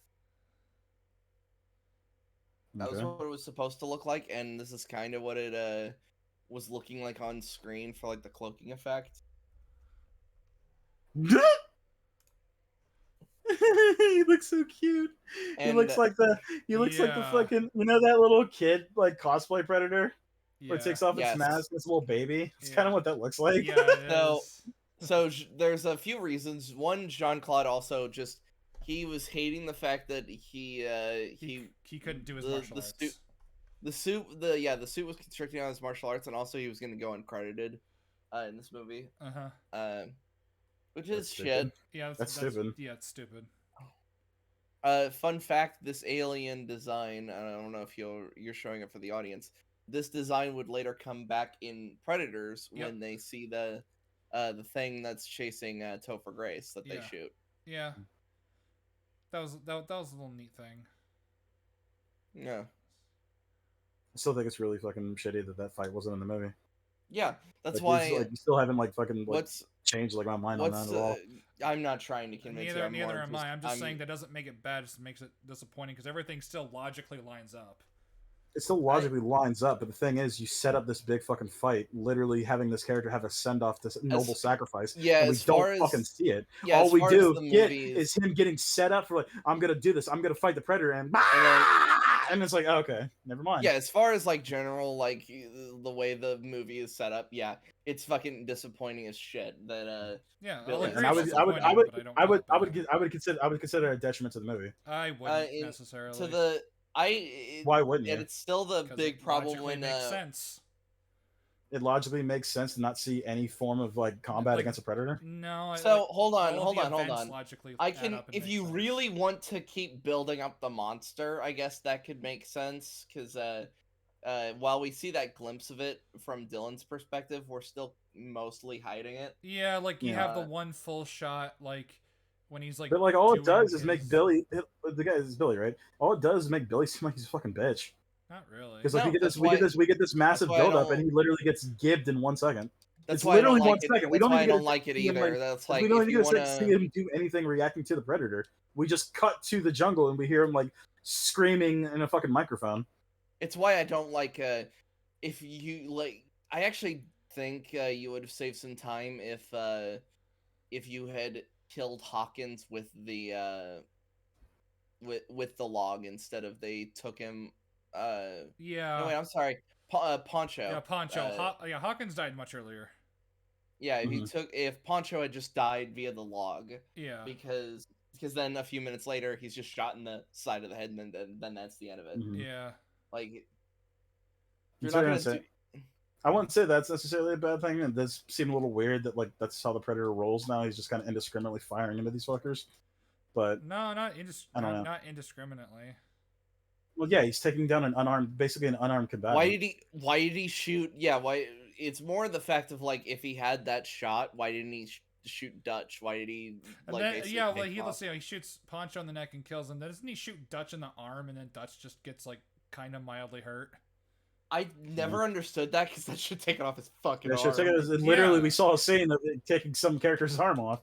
That was Okay. what it was supposed to look like, and this is kind of what it was looking like on screen for like the cloaking effect. He looks so cute. He And looks like the Yeah. fucking that little kid like cosplay Predator where it yeah, takes off Yes. its mask. This little baby. It's Yeah. kind of what that looks like. yeah, it So- is. so there's a few reasons. One, Jean-Claude also just he was hating the fact that he couldn't do his the- martial the arts. stu- the suit was constricting on his martial arts, and also he was going to go uncredited in this movie, which is That's shit. stupid. Yeah, That's stupid. Yeah, it's stupid. Fun fact: this alien design, I don't know if you're showing it for the audience. This design would later come back in Predators Yep. when they see the thing that's chasing Topher Grace that they Yeah. shoot. Yeah, that was a little neat thing. Yeah, I still think it's really fucking shitty that fight wasn't in the movie. yeah. That's Like, why. you still haven't like fucking like what's changed like my mind on what's that at all. I'm not trying to convince you. Neither am I. I'm just saying that doesn't make it bad. It just makes it disappointing because everything still logically lines up. It still logically lines up, but the thing is, you set up this big fucking fight, literally having this character have a send off, this noble sacrifice, yeah, and we as far don't fucking as see it. yeah, All as we far do as the get movie is him getting set up for like, I'm gonna do this, I'm gonna fight the predator, and and it's like, okay, never mind. yeah, as far as like general like the way the movie is set up, yeah, it's fucking disappointing as shit. That Yeah, I'll Billy. agree And I it's would, I would, I disappointing, would, but don't I would, feel I would, bad. I would consider it a detriment to the movie. I wouldn't in- necessarily. to the Why wouldn't you? and it's still the 'cause big it problem logically when makes sense. It logically makes sense to not see any form of like combat Like, against a predator. No. so hold on, all hold the on, hold events on. Logically I add can, up and if make you sense. really want to keep building up the monster, I guess that could make sense because while we see that glimpse of it from Dylan's perspective, we're still mostly hiding it. Yeah, like you have the Yeah. one full shot, like when he's like. But like, all it doing does is make his- Billy. The guy is Billy, right? All it does is make Billy seem like he's a fucking bitch. Not really. Because like No, we get this, that's we get this massive why I build up, don't- and he literally gets gibbed in 1 second. That's It's why I don't literally like 1 it. second. We That's don't why I even get don't to like it see him, either. like, That's we like don't if even you get to want see him do anything reacting to the predator. We just cut to the jungle and we hear him like screaming in a fucking microphone. It's why I don't like if you like. I actually think you would have saved some time if you had killed Hawkins with the with the log instead of they took him. Yeah. No, wait, I'm sorry. Poncho. Yeah, Poncho. Uh, Hawkins died much earlier. Yeah, Mhm. if Poncho had just died via the log, Yeah. because then a few minutes later he's just shot in the side of the head, and then that's the end of it. Mhm. Yeah. Like, you're That's not what I'm gonna saying. I wouldn't say that's necessarily a bad thing. It does seem a little weird that like that's how the Predator rolls now. He's just kind of indiscriminately firing into these fuckers. But No, I don't know. not indiscriminately. Well, yeah, he's taking down an unarmed, basically an unarmed combatant. Why did he shoot? Yeah, why? It's more the fact of like if he had that shot, why didn't he shoot Dutch? Why did he And like? then, basically yeah, pick well, off- he shoots Poncho on the neck and kills him. Doesn't he shoot Dutch in the arm, and then Dutch just gets like kind of mildly hurt? I never understood that because that should take it off his fucking Yeah, arm. literally, Yeah. we saw a scene of it taking some character's arm off.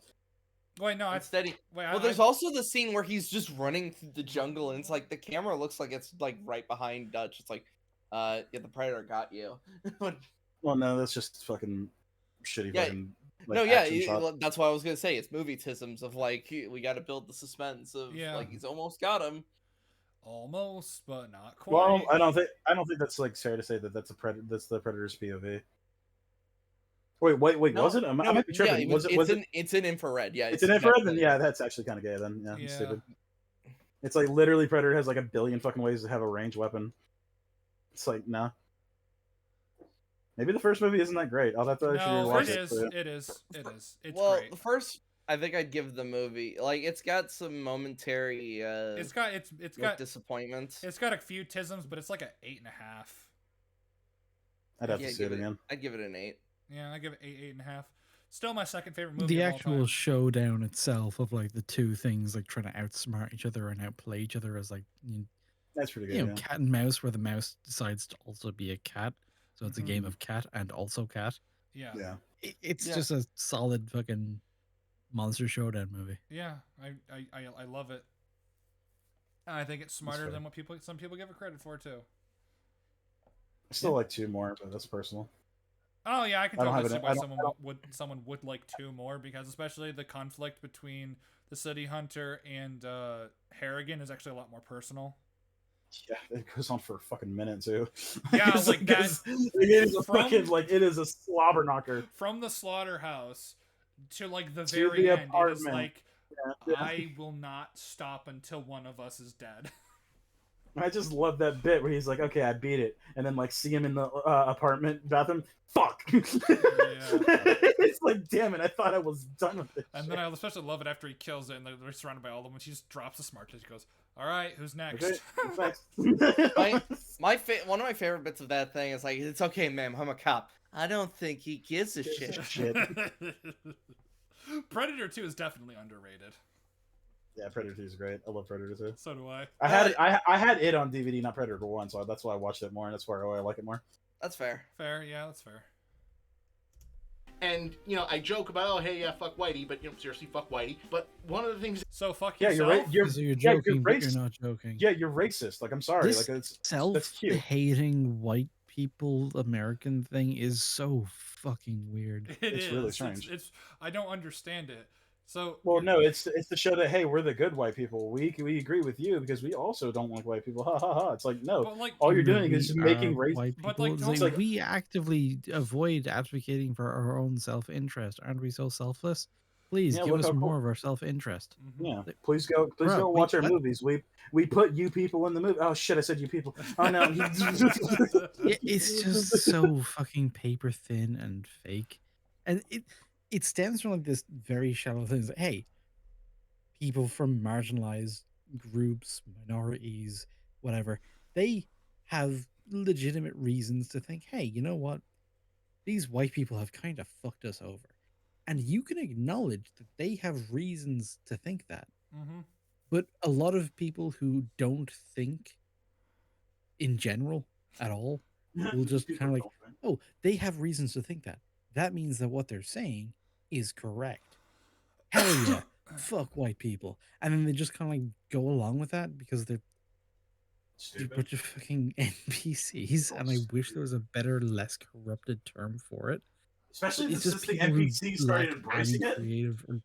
Wait, no, Instead, well, there's also the scene where he's just running through the jungle, and it's like the camera looks like it's like right behind Dutch. It's like, yeah, the Predator got you. Well, no, that's just fucking shitty. Yeah, Fucking, like, no, yeah, action shot. that's what I was gonna say. It's movie tisms of like we got to build the suspense of Yeah. like he's almost got him. almost, but not quite. Well, I don't think that's like fair to say that that's the Predator's POV. Wait, No, was it? I might be tripping. Yeah, was it? It's an infrared. Yeah, It's an infrared. Then definitely- yeah, that's actually kind of gay. Then yeah, Yeah. it's stupid. It's like literally Predator has like a billion fucking ways to have a ranged weapon. It's like nah. Maybe the first movie isn't that great. I'll have to actually No, watch it is. it. It is. It is. It's well, great. the first, I think I'd give the movie like it's got some momentary It's got disappointments. it's got a few tisms, but it's like a 8.5. I'd have Yeah, to see it again. I'd give it an 8. Yeah, I give it 8.5. Still my second favorite movie. The of all actual time. showdown itself of like the two things like trying to outsmart each other and outplay each other as like That's pretty good. you know, yeah. cat and mouse, where the mouse decides to also be a cat. So it's a game Mhm. of cat and also cat. Yeah. Yeah. It's Yeah. just a solid fucking monster showdown movie. Yeah, I love it. And I think it's smarter fair. than what some people give it credit for too. I still like two more, but that's personal. Oh yeah, I can I don't totally have see it- why I don't- someone would like two more, because especially the conflict between the City Hunter and Harrigan is actually a lot more personal. Yeah, it goes on for a fucking minute too. Yeah, It's like that- it is a from- fucking like it is a slobber knocker. From the slaughterhouse to like the To very the end, it is apartment. like Yeah. I will not stop until one of us is dead. I just love that bit where he's like, "Okay, I beat it," and then like see him in the apartment bathroom. Fuck. It's like, damn it! I thought I was done with it. And then I especially love it after he kills it and they're surrounded by all of them, and she just drops the smart test. She goes, "All right, who's next?" Okay, thanks. One of my favorite bits of that thing is like, it's okay, ma'am, I'm a cop. I don't think he gives a shit. Shit. Predator 2 is definitely underrated. Yeah, Predator 2 is great. I love Predator 2. So do I. I had it on DVD, not Predator 1, so that's why I watched it more, and that's why I like it more. That's fair. Fair, yeah, that's fair. And, you know, I joke about, oh, hey, yeah, fuck Whitey, but, you know, seriously, fuck Whitey. But one of the things... So fuck Yeah, yourself. you're right. You're So you're yeah, joking, but racist. you're not joking. Yeah, you're racist. Like, I'm sorry. This Like, it's cute. self-hating white people American thing is so fucking weird. It's really strange. It's I don't understand it. So Well, no, it's to show that hey, we're the good white people. We agree with you because we also don't like white people. Ha ha ha! It's like no, but like all you're No, doing is we making are race. white But, people. like, It's don't- like, like- we actively avoid advocating for our own self-interest. Aren't we so selfless? Please Yeah, give look us how cool- more of our self-interest. mhm. Yeah, please go Bro, watch our what? movies. We put you people in the movie. Oh shit, I said you people. Oh no. It's just so fucking paper thin and fake, and it stems from like this very shallow thing. It's like, hey, people from marginalized groups, minorities, whatever, they have legitimate reasons to think, hey, you know what? These white people have kind of fucked us over. And you can acknowledge that they have reasons to think that. Mhm. But a lot of people who don't think in general at all will just kind of like, oh, they have reasons to think that. That means that what they're saying is correct. Hell yeah. Fuck white people. And then they just kind of like go along with that because they're a bunch of fucking NPCs. And I wish there was a better, less corrupted term for it. Especially It's since just the people who NPCs started lack embracing any it. creative or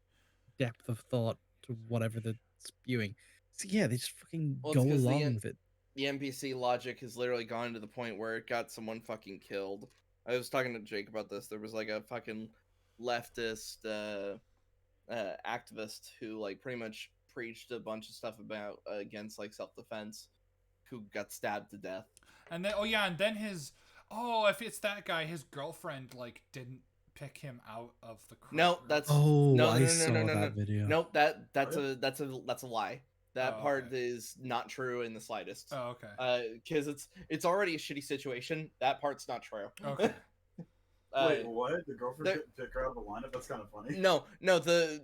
depth of thought to whatever they're spewing. So yeah, they just fucking Well, it's go 'cause the along N- with it. The NPC logic has literally gone to the point where it got someone fucking killed. I was talking to Jake about this. There was like a fucking leftist activist who like pretty much preached a bunch of stuff about against like self-defense, who got stabbed to death. And then and then his Oh, if it's that guy, his girlfriend like didn't pick him out of the crowd. No, that's Oh, no, I no, no, saw no, no, no. that video. Nope, that's Really? a lie. That Oh, part okay. is not true in the slightest. Oh, okay. Because it's already a shitty situation. That part's not true. Okay. Wait, what? The girlfriend there- didn't pick her out of the lineup? That's kind of funny. No, the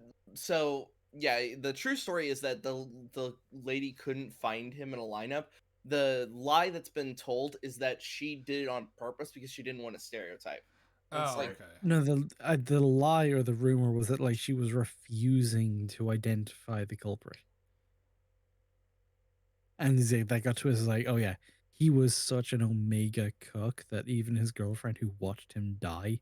true story is that the lady couldn't find him in a lineup. The lie that's been told is that she did it on purpose because she didn't want to stereotype. It's Oh, like okay. No, the lie or the rumor was that like she was refusing to identify the culprit, and that got twisted. Like, oh yeah, he was such an omega cuck that even his girlfriend, who watched him die,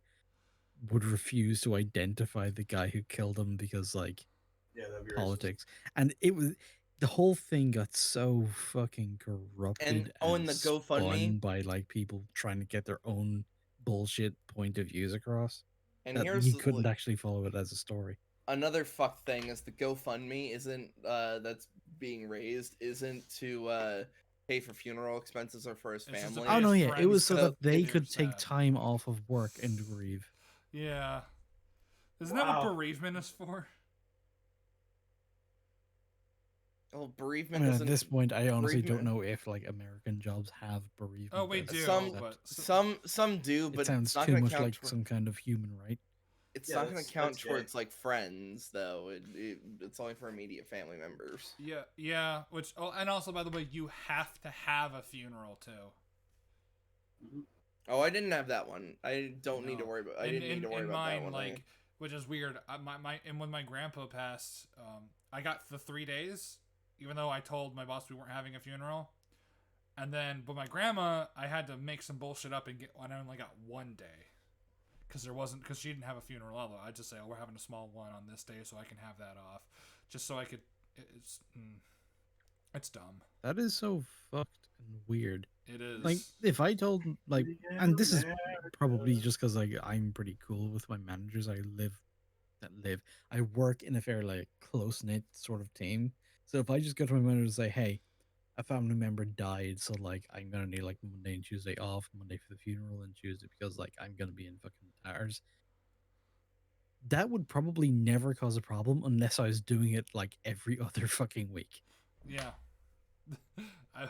would refuse to identify the guy who killed him because like Yeah, that'd be racist. politics. And it was the whole thing got so fucking corrupted and the GoFundMe, spun by like people trying to get their own bullshit point of views across. and That here's you couldn't actually follow it as a story. another fuck thing is the GoFundMe isn't that's being raised isn't to pay for funeral expenses or for his It's just to family. pay Oh no, his yeah, it was so friends that they who are could take sad. time off of work and grieve. Yeah. Isn't that Wow. what bereavement is for? Well, I bereavement mean, at isn't this point, I honestly don't bereavement- know if like American jobs have bereavement. Oh, we benefits, do, Some- except but some do, it but sounds it's not too going to much count. like some kind of human right. It's Yeah, not going that's- to count that's gay. towards like friends though. It's only for immediate family members. yeah. Which and also, by the way, you have to have a funeral too. Mhm. Oh, I didn't have that one. I don't need to No. worry about. I didn't need to worry in about mine, that one. like, which is weird. And when my grandpa passed, I got the 3 days, even though I told my boss we weren't having a funeral. And then, but my grandma, I had to make some bullshit up and I only got 1 day, because she didn't have a funeral. Although I just say, oh, we're having a small one on this day, so I can have that off, just so I could. It's dumb. That is so fucked and weird. It is. Like if I told like, Yeah, and this is America. probably just because like I'm pretty cool with my managers. I work in a fairly like close knit sort of team. So if I just go to my manager and say, hey, a family member died, so like I'm gonna need like Monday and Tuesday off, Monday for the funeral and Tuesday because like I'm gonna be in fucking tatters. That would probably never cause a problem unless I was doing it like every other fucking week. Yeah. I,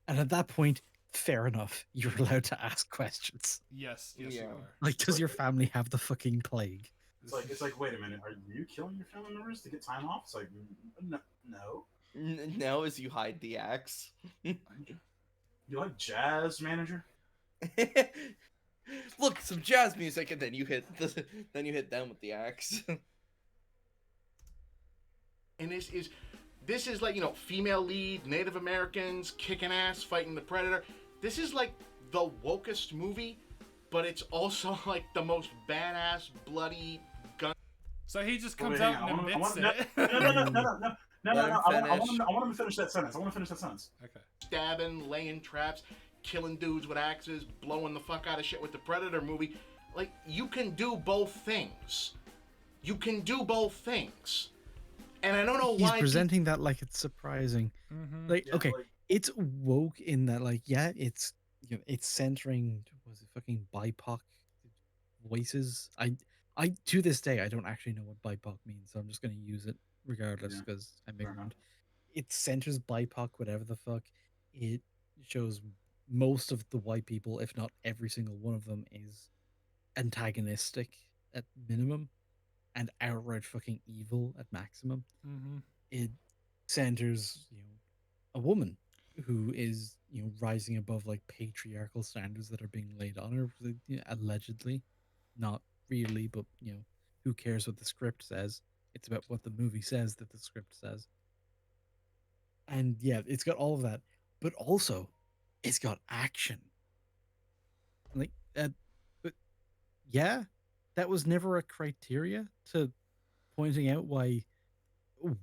And at that point, fair enough. You're allowed to ask questions. yes, you Yeah. are. Like, does your family have the fucking plague? It's like, wait a minute, are you killing your family members to get time off? It's like, no. No, as you hide the axe. You like jazz, manager? Look, some jazz music, and then you hit them with the axe. And this is like, female lead, Native Americans kicking ass, fighting the predator. This is like the wokest movie, but it's also like the most badass, bloody gun. So he just Wait, comes hang out on, and I admits wanna- it. No. Let him I finish. want him to finish that sentence. I want to finish that sentence. Okay. Stabbing, laying traps, killing dudes with axes, blowing the fuck out of shit with the Predator movie. Like, you can do both things. You can do both things. And I don't know He's why. presenting that like it's surprising. Mm-hmm. Like, Yeah, okay, like- it's woke in that, like, yeah, it's it's centering was it fucking BIPOC voices. I to this day I don't actually know what BIPOC means, so I'm just gonna use it regardless Yeah, because I'm fair ignorant. It centers BIPOC, whatever the fuck. It shows most of the white people, if not every single one of them, is antagonistic at minimum and outright fucking evil at maximum. Mm-hmm. It centers, a woman who is, rising above like patriarchal standards that are being laid on her, allegedly, not really, but who cares what the script says? It's about what the movie says that the script says. And yeah, it's got all of that, but also it's got action. Like, but yeah, that was never a criteria to pointing out why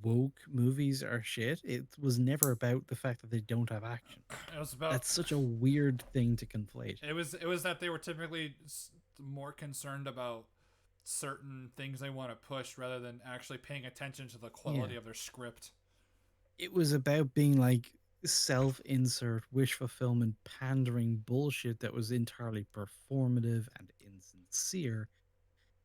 woke movies are shit. It was never about the fact that they don't have action. It was about. That's such a weird thing to conflate. It was that they were typically more concerned about certain things they want to push rather than actually paying attention to the quality Yeah. of their script. It was about being like, self-insert, wish fulfillment, pandering bullshit that was entirely performative and insincere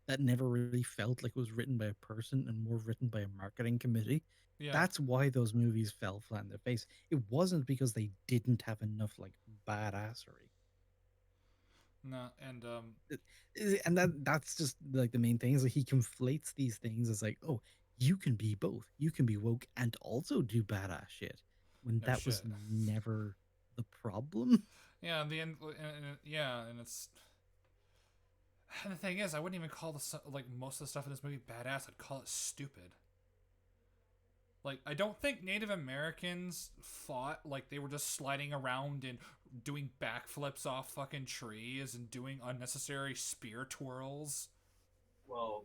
that never really felt like it was written by a person and more written by a marketing committee. Yeah. That's why those movies fell flat in their face. It wasn't because they didn't have enough like badassery. No, and And that's just like the main thing is like he conflates these things as like, oh, you can be both. You can be woke and also do badass shit. When No that was shit. never the problem. yeah, the end. Yeah, and it's. And the thing is, I wouldn't even call like most of the stuff in this movie badass. I'd call it stupid. Like, I don't think Native Americans fought like they were just sliding around and doing backflips off fucking trees and doing unnecessary spear twirls. Well,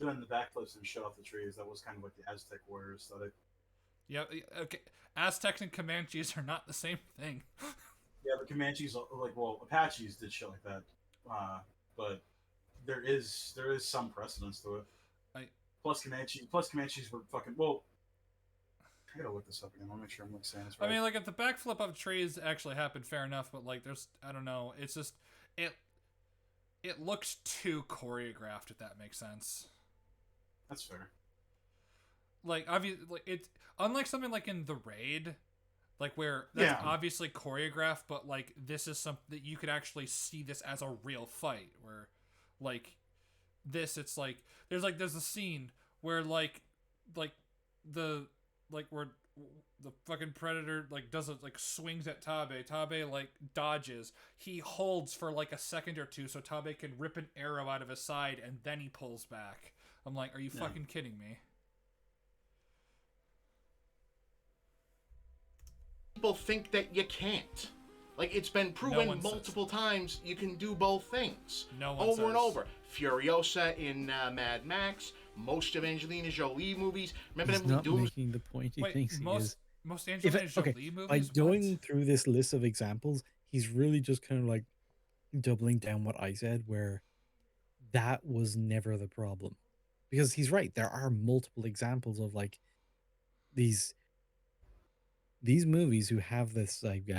doing the backflips and shit off the trees, that was kind of like the Aztec warrior aesthetic. Yeah, okay. Aztecs and Comanches are not the same thing. Yeah, the Comanches, like, well, Apaches did shit like that, but there is some precedence to it. Plus Comanches were fucking well. I gotta look this up again. I'll make sure I'm like saying this right. I mean, like, if the backflip of trees actually happened, fair enough. But like, there's, I don't know. It's just it looks too choreographed. If that makes sense. That's fair. Like, obviously, like it, unlike something like in The Raid, like where that's obviously choreographed, but like this is something that you could actually see this as a real fight. Where, like, this, it's like there's a scene where like where the fucking Predator like does it, like swings at Tabe. Tabe like dodges. He holds for like a second or two so Tabe can rip an arrow out of his side and then he pulls back. I'm like, are you fucking kidding me? People think that you can't. Like, it's been proven multiple times you can do both things. No one over and over. Furiosa in Mad Max, most of Angelina Jolie movies. Remember He's not making the point he thinks he is. Most Angelina Jolie movies? By going through this list of examples, he's really just kind of like doubling down what I said, where that was never the problem. Because he's right. There are multiple examples of like these movies who have this like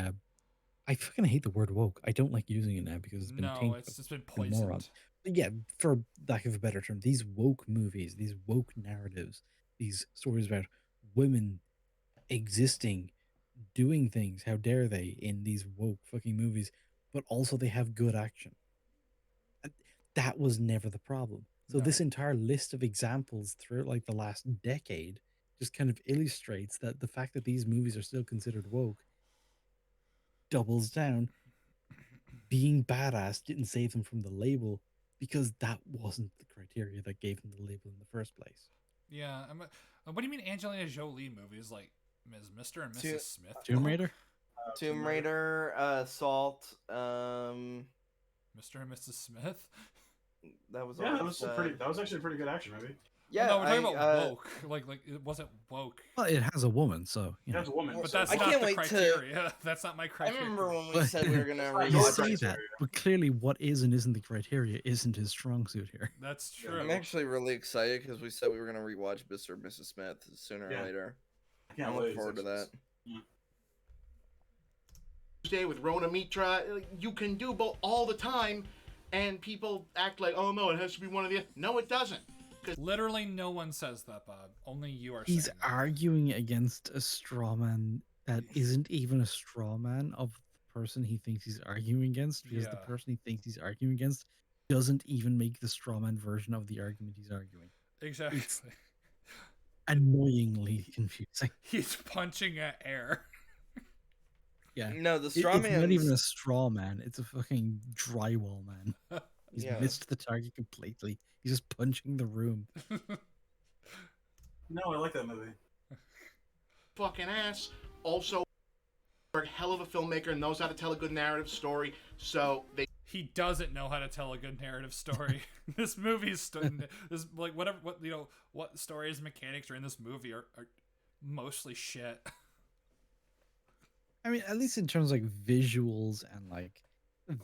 I fucking hate the word woke. I don't like using it now because it's been tainted. It's just been poisoned. But yeah, for lack of a better term, these woke movies, these woke narratives, these stories about women existing, doing things, how dare they, in these woke fucking movies, but also they have good action. That was never the problem. So this entire list of examples throughout like the last decade just kind of illustrates that the fact that these movies are still considered woke doubles down. Being badass didn't save them from the label because that wasn't the criteria that gave them the label in the first place. Yeah. What do you mean Angelina Jolie movies like Mr. and Mrs. Smith? Tomb Raider? Tomb Raider, Salt, Mr. and Mrs. Smith? That was that was actually a pretty good action movie. Yeah, no, we're talking about woke. Like it wasn't woke. Well, it has a woman, so it has a woman. But that's not the criteria. That's not my criteria. I remember when we said we were gonna you say that, but clearly what is and isn't the criteria isn't his strong suit here. That's true. I'm actually really excited because we said we were gonna rewatch Mr. and Mrs. Smith sooner or later. I'm looking forward to that. Tuesday with Rona Mitra, you can do both all the time, and people act like, oh no, it has to be one of the. No, it doesn't. Literally, no one says that, Bob. Only you are. He's saying arguing against a straw man that isn't even a straw man of the person he thinks he's arguing against, because the person he thinks he's arguing against doesn't even make the straw man version of the argument he's arguing. Exactly. It's annoyingly confusing. He's punching at air. Yeah. No, the straw man. It's not even a straw man. It's a fucking drywall man. He's missed the target completely. He's just punching the room. No, I like that movie. Fucking ass. Also, a hell of a filmmaker, knows how to tell a good narrative story. So he doesn't know how to tell a good narrative story. This movie's this like what stories mechanics are in this movie are mostly shit. I mean, at least in terms of like visuals and like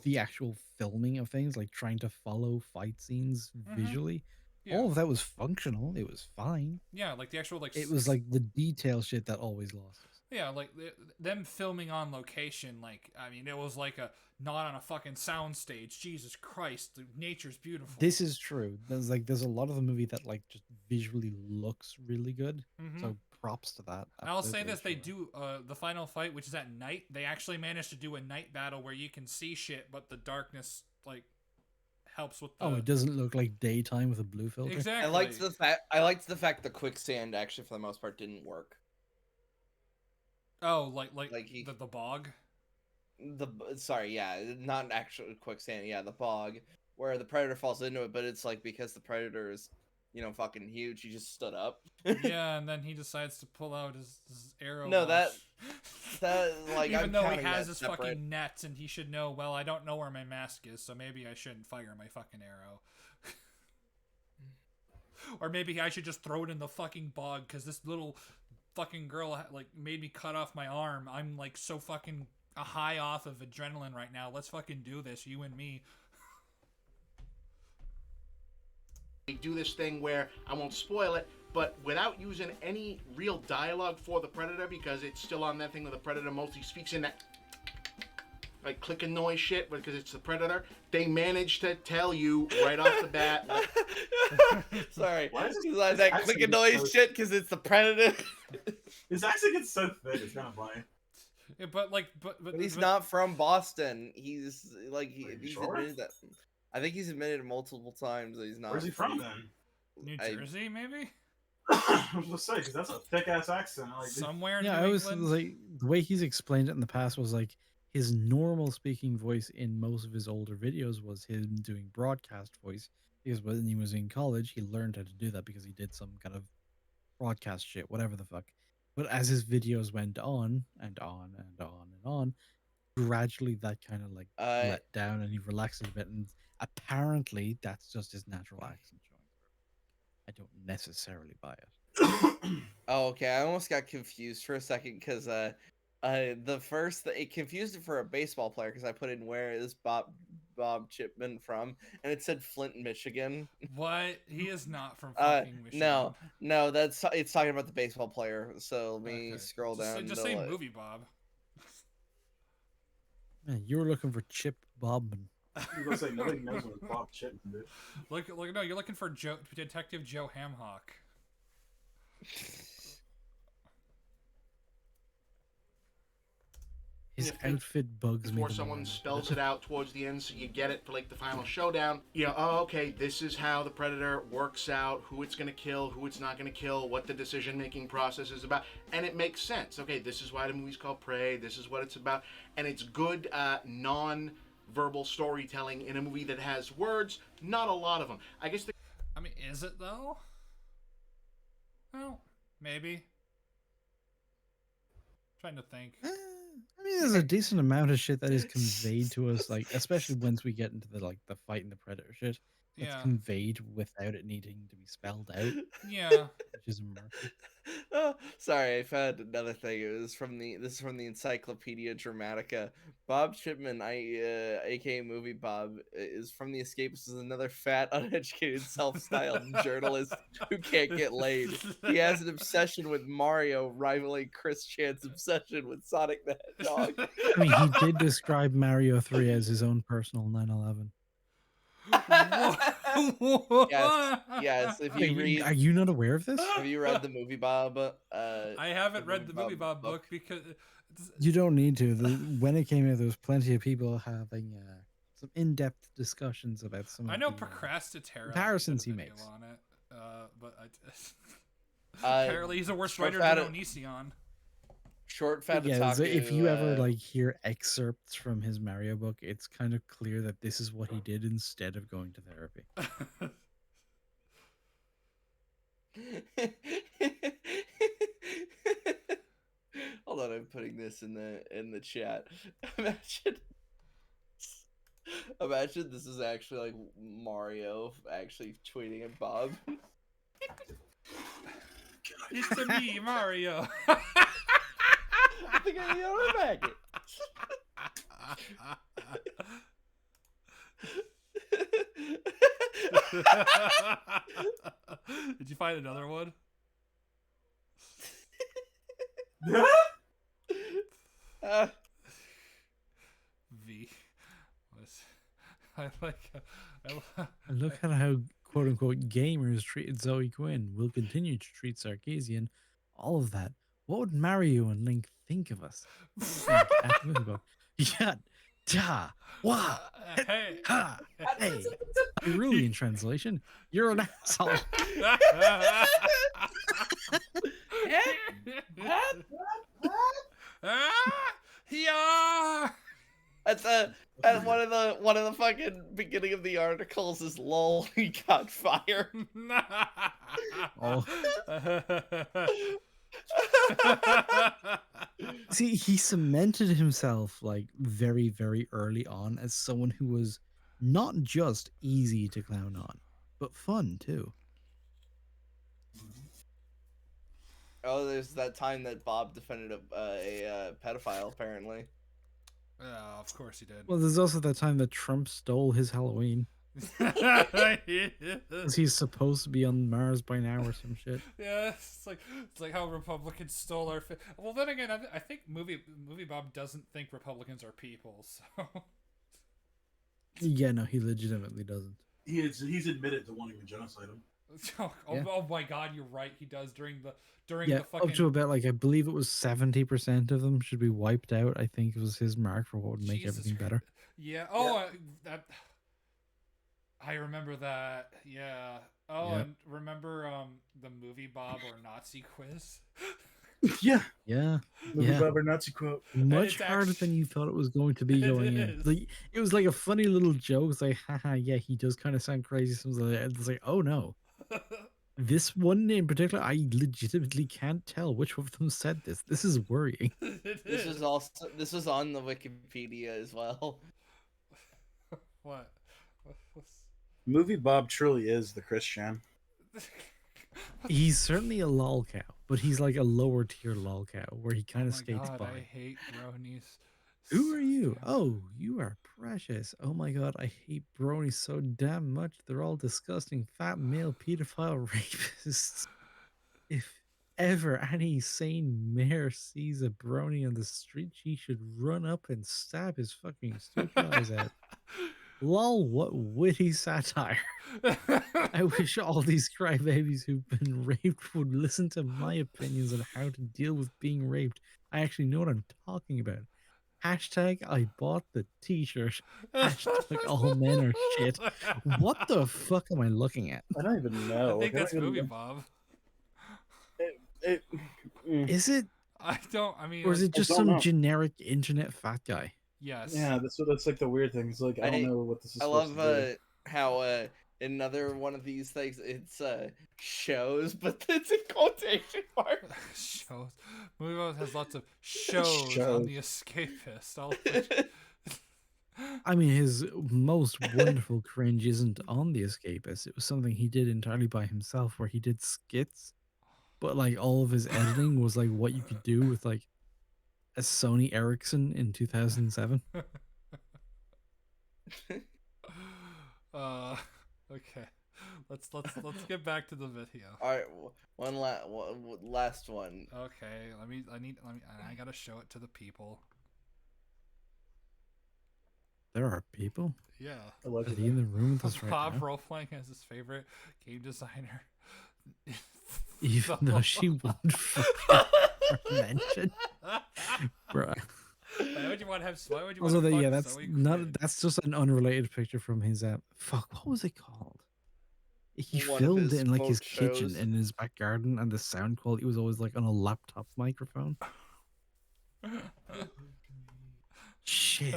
the actual filming of things, like trying to follow fight scenes visually, all of that was functional. It was fine. Yeah, like the actual like it was like the detail shit that always lost us. Yeah, like them filming on location, like, I mean, it was like a not on a fucking soundstage. Jesus Christ, nature's beautiful. This is true. There's a lot of the movie that like just visually looks really good. Mhm. So props to that. I'll say Absolutely, this: they sure. do the final fight, which is at night. They actually managed to do a night battle where you can see shit, but the darkness like helps with the. Oh, it doesn't look like daytime with a blue filter. Exactly. I liked the fact the quicksand actually for the most part didn't work. Oh, like the bog. Sorry, yeah, not actual quicksand, yeah, the bog where the predator falls into it, but it's like because the predator is, fucking huge, he just stood up. Yeah, and then he decides to pull out his arrow. No, that like even I'm though he counting has that his separate. fucking net, and he should know. Well, I don't know where my mask is, so maybe I shouldn't fire my fucking arrow. Or maybe I should just throw it in the fucking bog because this little fucking girl like made me cut off my arm. I'm like so fucking high off of adrenaline right now. Let's fucking do this, you and me. They do this thing where I won't spoil it, but without using any real dialogue for the predator, because it's still on that thing where the predator mostly speaks in that like clicking noise shit, because it's the predator. They managed to tell you right off the bat. Sorry, Why is it's this- like this that accent clicking gets noise so- shit because it's the predator. His accent gets so thick, it's kind of funny. Yeah, but He's not from Boston. He's like Are you he's sure? admitted that. I think he's admitted multiple times that he's not. Where's he from then? New I- Jersey, maybe I was gonna say, because that's a thick ass accent. Like, somewhere in Yeah, New I was England. like the way he's explained it in the past was like his normal speaking voice in most of his older videos was him doing broadcast voice because when he was in college he learned how to do that because he did some kind of broadcast shit, whatever the fuck. But as his videos went on and on and on and on, gradually that kind of like let down and he relaxed it a bit, and apparently that's just his natural accent showing through. I don't necessarily buy it. Oh, okay. I almost got confused for a second because it confused it for a baseball player because I put in where is Bob Chipman from, and it said Flint, Michigan. What? He is not from fucking Michigan. No, it's talking about the baseball player. So let me Okay. scroll Just down. Just to say what- movie, Bob. Man, you were looking for Chip Bobman. I was gonna say nobody knows what Bob Chipman did. Look! No, you're looking for Detective Joe Hamhawk. His If it- outfit bugs me. Before the someone more. spells it out towards the end, so you get it for like the final showdown. Oh, okay, this is how the predator works out, who it's gonna kill, who it's not gonna kill, what the decision-making process is about, and it makes sense. Okay, this is why the movie's called Prey. This is what it's about, and it's good non-verbal storytelling in a movie that has words. Not a lot of them. I guess. I mean, is it though? Well, maybe. Trying to think. I mean, there's a decent amount of shit that is conveyed to us, like especially once we get into the fight and the predator shit. It's Yeah. conveyed without it needing to be spelled out, Yeah. which is immersive. Oh, sorry, I found another thing. This is from the Encyclopedia Dramatica. Bob Chipman, aka Movie Bob, is from The Escapist, is another fat, uneducated, self-styled journalist who can't get laid. He has an obsession with Mario, rivaling Chris Chan's obsession with Sonic the Hedgehog. I mean, he did describe Mario 3 as his own personal 9/11. Yes. If Are you you, read, are you not aware of this? have you read the Movie Bob? I haven't read the movie Bob book because You don't need to. When it came out, there was plenty of people having some in-depth discussions about some. I of know the, Procrastiterra comparisons did a he video makes. on it, but apparently he's a worse Short writer Fat- than Onision. Short Fat Yeah, so if you ever Otaku, like hear excerpts from his Mario book, it's kind of clear that this is what he did instead of going to therapy. Hold on, I'm putting this in the chat. Imagine this is actually like Mario actually tweeting at Bob. It's a me, Mario. I think I need a maggot. Did you find another one? V was. I like. And look at how quote unquote gamers treated Zoe Quinn. Will continue to treat Sarkeesian. All of that. What would Mario and Link think of us? Think at the movie about. Yeah. Da. Wah. Hey. Ha. Hey. Cerulean translation. You're an asshole. Yeah. At one of the fucking beginning of the articles is lol, he got fired. Oh. See, he cemented himself like very, very early on as someone who was not just easy to clown on, but fun too. Oh, there's that time that Bob defended a pedophile, apparently. Yeah, of course he did. Well, there's also that time that Trump stole his Halloween. Because he's supposed to be on Mars by now or some shit. Yeah, it's like how Republicans stole our. Well, then again, I think movie Bob doesn't think Republicans are people. So. Yeah, no, he legitimately doesn't. He's admitted to wanting to genocide him. Oh my God, you're right. He does during the fucking. Up to about like I believe it was 70% of them should be wiped out. I think it was his mark for what would make everything better. Yeah. Oh, that. I remember that. Yeah. Oh, Yeah. and remember the movie Bob or Nazi quiz? Yeah. Yeah. Movie Yeah. Bob or Nazi quote. Much it's harder than you thought it was going to be It going in. is. Like it was like a funny little joke. It's like, haha, yeah, he does kind of sound crazy. Something like that. It's like, oh no. This one in particular, I legitimately can't tell which of them said this. This is worrying. This is on the Wikipedia as well. What? Movie Bob truly is the Christian. He's certainly a lol cow, but he's like a lower tier lol cow where he kind Oh of my skates God, by. I hate bronies. Who are you? so Oh, you are precious. Oh my God, I hate bronies so damn much. They're all disgusting fat male pedophile rapists. If ever any sane mayor sees a brony on the street, she should run up and stab his fucking stupid eyes out. Lol, what witty satire. I wish all these crybabies who've been raped would listen to my opinions on how to deal with being raped. I actually know what I'm talking about. Hashtag I bought the t-shirt. Hashtag all men are shit. What the fuck am I looking at? I don't even know. I think that's don't movie even- Bob. Is it, I don't. I mean, or is it just don't some know. generic internet fat guy? yes. Yeah, that's like the weird thing. It's like I don't know what this is. I supposed love to be. how another one of these things it's shows, but it's in quotation marks. Shows. Movie Bob has lots of shows on Shows. the Escapist. All of which- I mean, his most wonderful cringe isn't on The Escapist. It was something he did entirely by himself where he did skits, but like all of his editing was like what you could do with like a Sony Ericsson in 2007. Okay. Let's get back to the video. All right, one last one. Okay, I gotta show it to the people. There are people. Yeah. I Are love they in the room with us right Bob now? role playing as his favorite game designer. Even though she won't fucking mention. Bruh. Why would you want to have? Why would you Also, want to yeah, fuck that's Zoe not. Quinn? That's just an unrelated picture from his. Fuck, what was it called? He One of filmed his it in like his folk kitchen shows. in his back garden, and the sound quality was always like on a laptop microphone. Shit,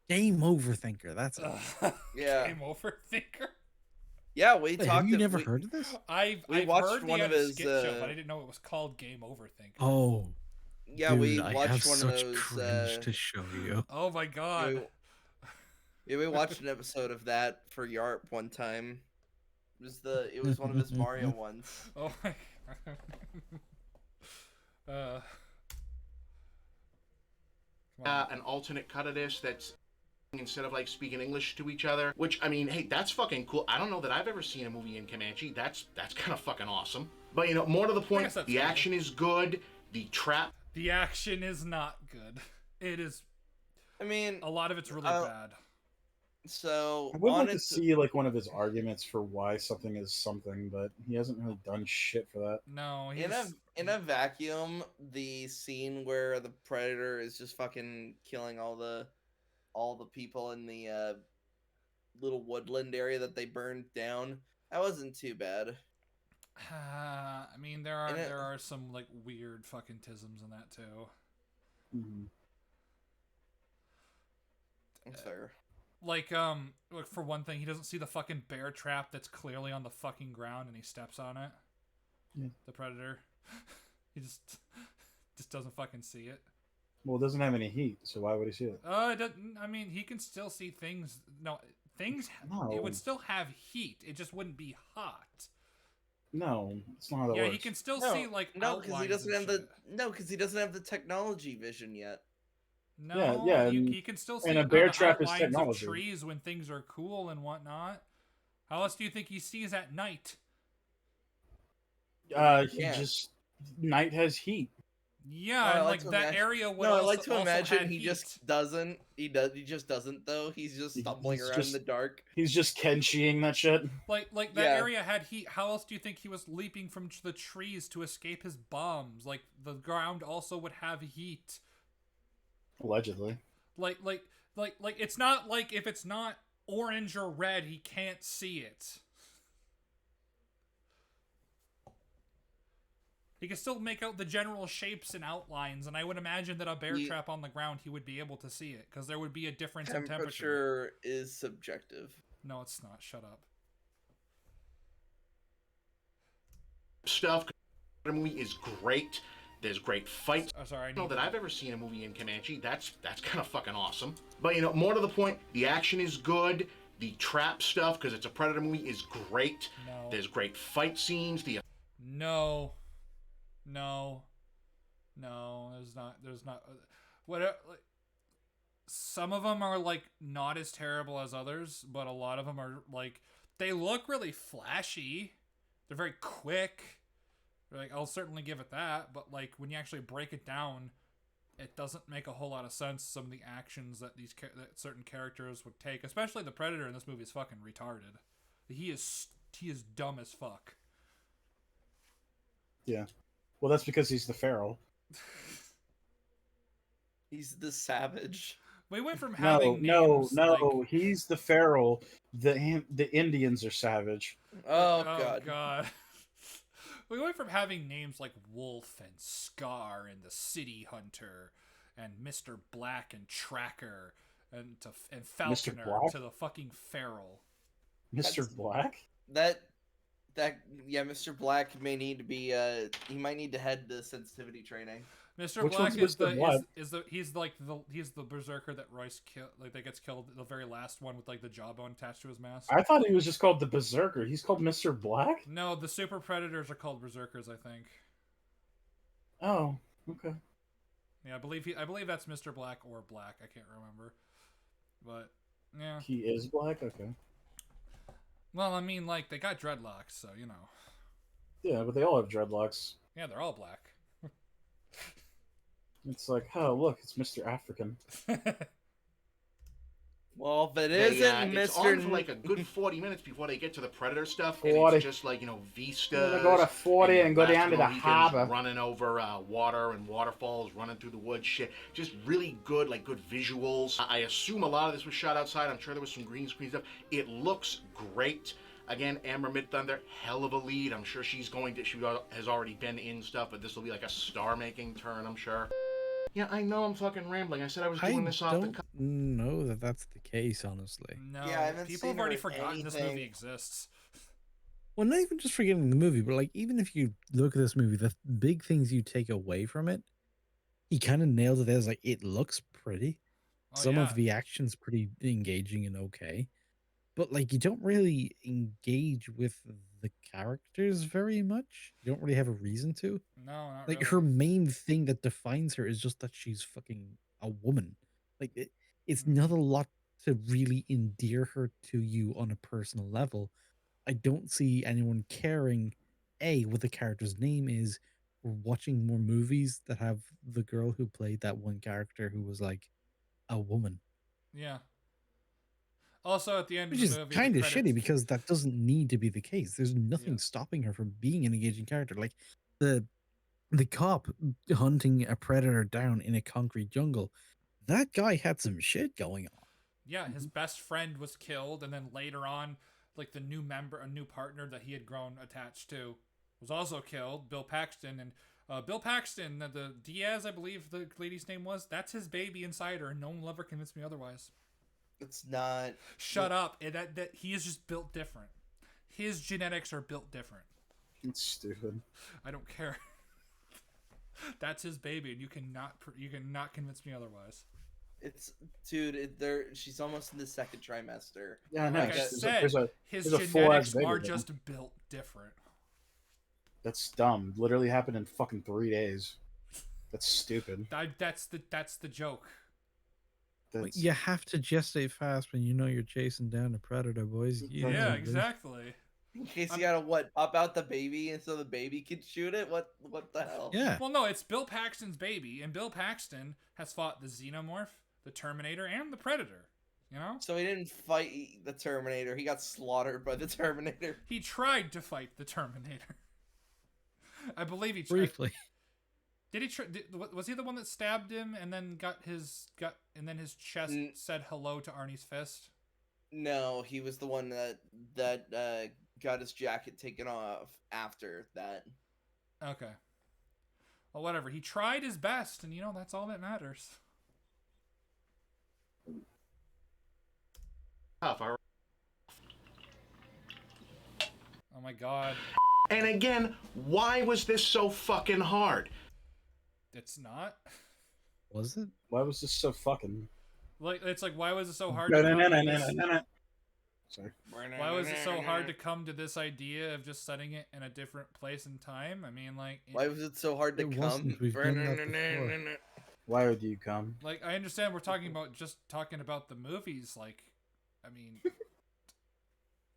game over, thinker. That's it. Yeah. Game over, thinker. Yeah, we Wait, talked. have you ab- never we- heard of this? I've We watched heard one the of his, skit show, but I didn't know it was called Game Over Thinker. Oh, Yeah, dude, we I have watched one of such those. cringe to show you. Oh my god. We watched an episode of that for Yarp one time. It was one of his Mario ones. Oh my god. An alternate cut of this that's instead of like speaking English to each other, which I mean, hey, that's fucking cool. I don't know that I've ever seen a movie in Comanche. That's kind of fucking awesome. But more to the guess point, that's the cool. action is good. The trap. The action is not good. It is. I mean, A lot of it's really bad. so I would like on to its see like one of his arguments for why something is something, but he hasn't really done shit for that. No, in a he's in a vacuum, the scene where the predator is just fucking killing all the people in the little woodland area that they burned down, that wasn't too bad. I mean, there are some like weird fucking tisms in that too. Mhm. That's fair. Like look, for one thing, he doesn't see the fucking bear trap that's clearly on the fucking ground, and he steps on it. Yeah. The predator, he just doesn't fucking see it. Well, it doesn't have any heat, so why would he see it? It doesn't. I mean, he can still see things. No, things. No. It would still have heat. It just wouldn't be hot. No, it's not how that Yeah, works. he can still No, see like no, because he outlines doesn't and have shit. because he doesn't have the technology vision yet. No, yeah, he can still see and a bear the trap is outlines technology. of trees when things are cool and whatnot. How else do you think he sees at night? He Yeah. just night has heat. Yeah, I and like like to that imagine- area would No, I also, like to also imagine had he heat. just doesn't. He just doesn't though. He's just stumbling He's around just- in the dark. He's just Kenshiing that shit. Like that Yeah. area had heat. How else do you think he was leaping from the trees to escape his bombs? Like the ground also would have heat. Allegedly. Like it's not like if it's not orange or red, he can't see it. He can still make out the general shapes and outlines, and I would imagine that a bear He- trap on the ground, he would be able to see it, because there would be a difference in temperature. Temperature is subjective. No, it's not. Shut up. Stuff. The movie is great. There's great fights. Oh, sorry, I Know need that I've ever seen a movie in Comanche. That's kind of fucking awesome. But more to the point, the action is good. The trap stuff, because it's a Predator movie, is great. No. There's great fight scenes. No. There's not. What? Some of them are like not as terrible as others, but a lot of them are like they look really flashy. They're very quick. Like I'll certainly give it that, but like when you actually break it down, it doesn't make a whole lot of sense. Some of the actions that that certain characters would take, especially the Predator in this movie, is fucking retarded. He is dumb as fuck. Yeah. Well, that's because he's the feral. He's the savage. We went from No, having names, like, he's the feral. The Indians are savage. Oh god. God. We went from having names like Wolf and Scar and the City Hunter and Mr. Black and Tracker and Falconer Black? to the fucking Feral. Mr. Black? That yeah, Mr. Black may need to be he might need to head the sensitivity training. Mr. Which Black one's is Mr. the Black? he's the berserker that Royce killed, like that gets killed, the very last one with like the jawbone attached to his mask. I thought he was just called the Berserker. He's called Mr. Black? No, the super predators are called berserkers, I think. Oh, okay. Yeah, I believe that's Mr. Black or Black. I can't remember. But yeah. He is black? Okay. Well, I mean, like they got dreadlocks, so you know. Yeah, but they all have dreadlocks. Yeah, they're all black. It's like, oh, look, it's Mr. African. Well, if it It's isn't on for Mr. like a good 40 minutes before they get to the Predator stuff. 40. And it's just like, Vista. We're gonna go to 40 and go down to the harbor. Running over water and waterfalls, running through the woods, shit. Just really good, like good visuals. I assume a lot of this was shot outside. I'm sure there was some green screen stuff. It looks great. Again, Amber Midthunder, hell of a lead. I'm sure she has already been in stuff, but this will be like a star-making turn, I'm sure. Yeah, I know I'm fucking rambling. I said I was doing this off the cuff. know that that's the case, honestly. No, Yeah, I haven't people seen have already her in forgotten this anything. movie exists. Well, not even just forgetting the movie, but like even if you look at this movie, the big things you take away from it, he kind of nailed it as like it looks pretty. Oh, Some yeah. of the action's pretty engaging and okay. But like you don't really engage with the characters very much. You don't really have a reason to. No, not Like really. her main thing that defines her is just that she's fucking a woman. Like it's not a lot to really endear her to you on a personal level. I don't see anyone caring what the character's name is, or watching more movies that have the girl who played that one character who was like a woman. Yeah. Also, at the end Which of is the movie, kind the of shitty credits- because that doesn't need to be the case. There's nothing Yeah. stopping her from being an engaging character. Like the cop hunting a predator down in a concrete jungle, that guy had some shit going on. yeah, his best friend was killed, and then later on, like a new partner that he had grown attached to, was also killed. Bill Paxton, and Bill Paxton, the Diaz, I believe the lady's name was. That's his baby inside her, and no one will ever convince me otherwise. It's not. Shut up! That he is just built different. His genetics are built different. It's stupid. I don't care. That's his baby, and you cannot convince me otherwise. It's dude. She's almost in the second trimester. Yeah, I know. Like I There's said, his there's a full-ass genetics baby are then. just built different. That's dumb. Literally happened in fucking 3 days. That's stupid. That's the joke. That's, You have to gestate fast when you know you're chasing down a predator, boys. You Yeah, know, exactly. In case you gotta pop out the baby and so the baby can shoot it. What the hell? Yeah. Well, no, it's Bill Paxton's baby, and Bill Paxton has fought the Xenomorph, the Terminator, and the Predator. You know? So he didn't fight the Terminator. He got slaughtered by the Terminator. He tried to fight the Terminator. I believe he tried. Briefly. Did he try? Was he the one that stabbed him and then his chest said hello to Arnie's fist? No, he was the one that got his jacket taken off after that. Okay. Well, whatever. He tried his best, and that's all that matters. Tough, all right. Oh my god. And again, why was this so fucking hard? It's not. Was it? why was this so fucking? Like, it's like, why was it so hard? No, to no, come no, to no, this- no, no. Sorry. Why was it so hard to come to this idea of just setting it in a different place and time? I mean, like, Why was it so hard to It come? wasn't. We've done that before. Why would you come? like I understand we're talking about the movies. Like, I mean,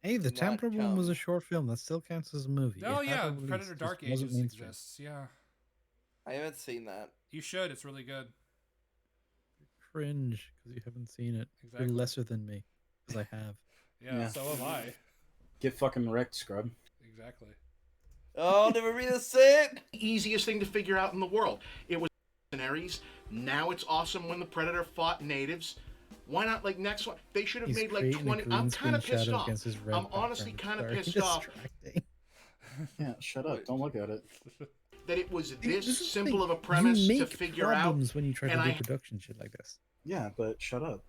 Hey, the Not Temple one was a come. short film. That still counts as a movie. oh It had yeah, a release, Predator just Dark wasn't Ages mainstream. exists. Yeah, I haven't seen that. you should. It's really good. Cringe because you haven't seen it. Exactly. You're lesser than me because I have. Yeah, Yeah. so have I. Get fucking wrecked, scrub. Exactly. Oh, never be the same. Easiest thing to figure out in the world. It was mercenaries. Now it's awesome when the Predator fought natives. Why not, like, next one? They should have He's made like creating a 20. green I'm kind of screen pissed shadow off. against his red I'm honestly background. kind of Sorry, pissed off distracting. Yeah, shut up. Don't look at it. that it was This this is the simple thing, of a premise you to make figure out. problems when you try to and do I- production shit like this. Yeah, but shut up.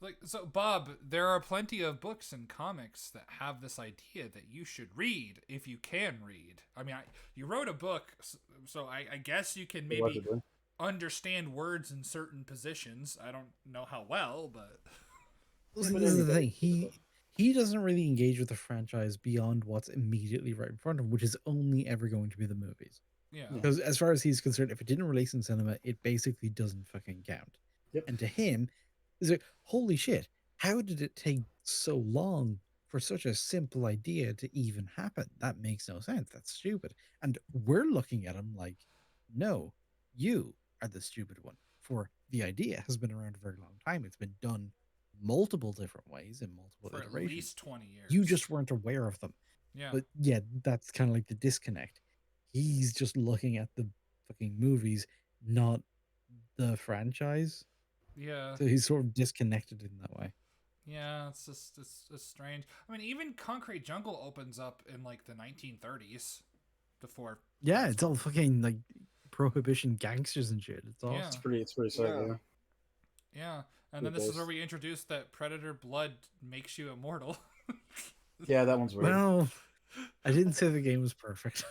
Like, so Bob, there are plenty of books and comics that have this idea that you should read if you can read. I mean, you wrote a book, so I guess you can maybe Allegedly. understand words in certain positions. I don't know how well, but Listen, but this is the anyway. thing. He doesn't really engage with the franchise beyond what's immediately right in front of him, which is only ever going to be the movies. yeah. Because as far as he's concerned, if it didn't release in cinema, it basically doesn't fucking count. Yep. And to him, it's like, holy shit, how did it take so long for such a simple idea to even happen? That makes no sense. That's stupid. And we're looking at him like, no, you are the stupid one. For the idea has been around a very long time. It's been done multiple different ways in multiple For at iterations. least 20 years. You just weren't aware of them. yeah. But yeah, that's kind of like the disconnect. He's just looking at the fucking movies, not the franchise. Yeah. So he's sort of disconnected in that way. Yeah, it's just it's strange. I mean, even Concrete Jungle opens up in like the 1930s before. Yeah, it's all fucking like prohibition gangsters and shit. It's all Yeah. It's pretty sad. Yeah. Yeah. Yeah. And then It this is does. where we introduce that predator blood makes you immortal. Yeah, that one's weird. well. I didn't say the game was perfect.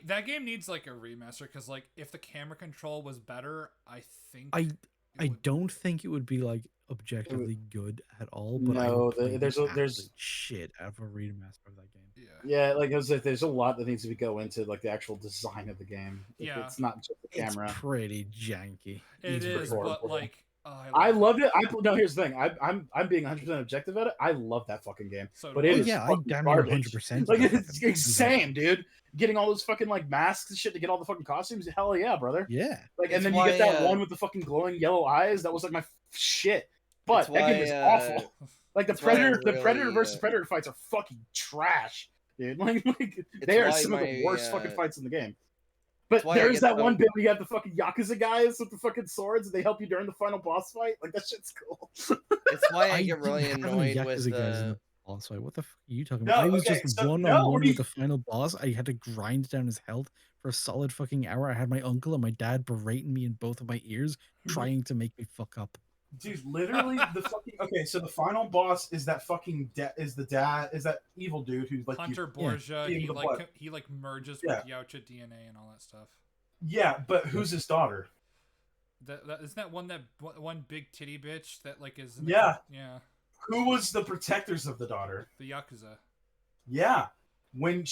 That game needs like a remaster because like if the camera control was better, I think I it would- don't think it would be like objectively good at all. But I No, would play there's the there's absolute shit out of a remaster of that game. Yeah. yeah, like I was like, there's a lot that needs to go into like the actual design of the game. Yeah. It's not just the camera. It's pretty janky. It It's is, pretty but horrible. like Oh, I it. loved it. No, here's the thing. I'm being 100% objective at it. I love that fucking game, So but do it I. is yeah, I fucking damn near garbage. 100% Like that it's fucking- insane, dude. Getting all those fucking like masks and shit to get all the fucking costumes. Hell yeah, brother. Yeah. Like, It's and then you why, get that one with the fucking glowing yellow eyes. That was like my shit. But It's that game why, is awful. Like the it's why I Predator, the Predator really, versus Predator fights are fucking trash, dude. Like It's they are why some of the my, worst fucking fights in the game. But why I there's get that so- one bit where you have the fucking Yakuza guys with the fucking swords and they help you during the final boss fight. Like that shit's cool. It's why I get didn't really have any annoyed with Yakuza guys in the boss fight. What the fuck are you talking No, about? I was okay, just so- one no, on what one do you- with the final boss. I had to grind down his health for a solid fucking hour. I had my uncle and my dad berating me in both of my ears, trying to make me fuck up. Dude, literally the fucking okay. So the final boss is that fucking is that evil dude who's like Hunter you, Borgia, Yeah, he the like blood. he like merges Yeah. with Yautja DNA and all that stuff. yeah, but who's his daughter? That isn't that one big titty bitch that like is Yeah. yeah, Who was the protectors of the daughter? the Yakuza. Yeah, when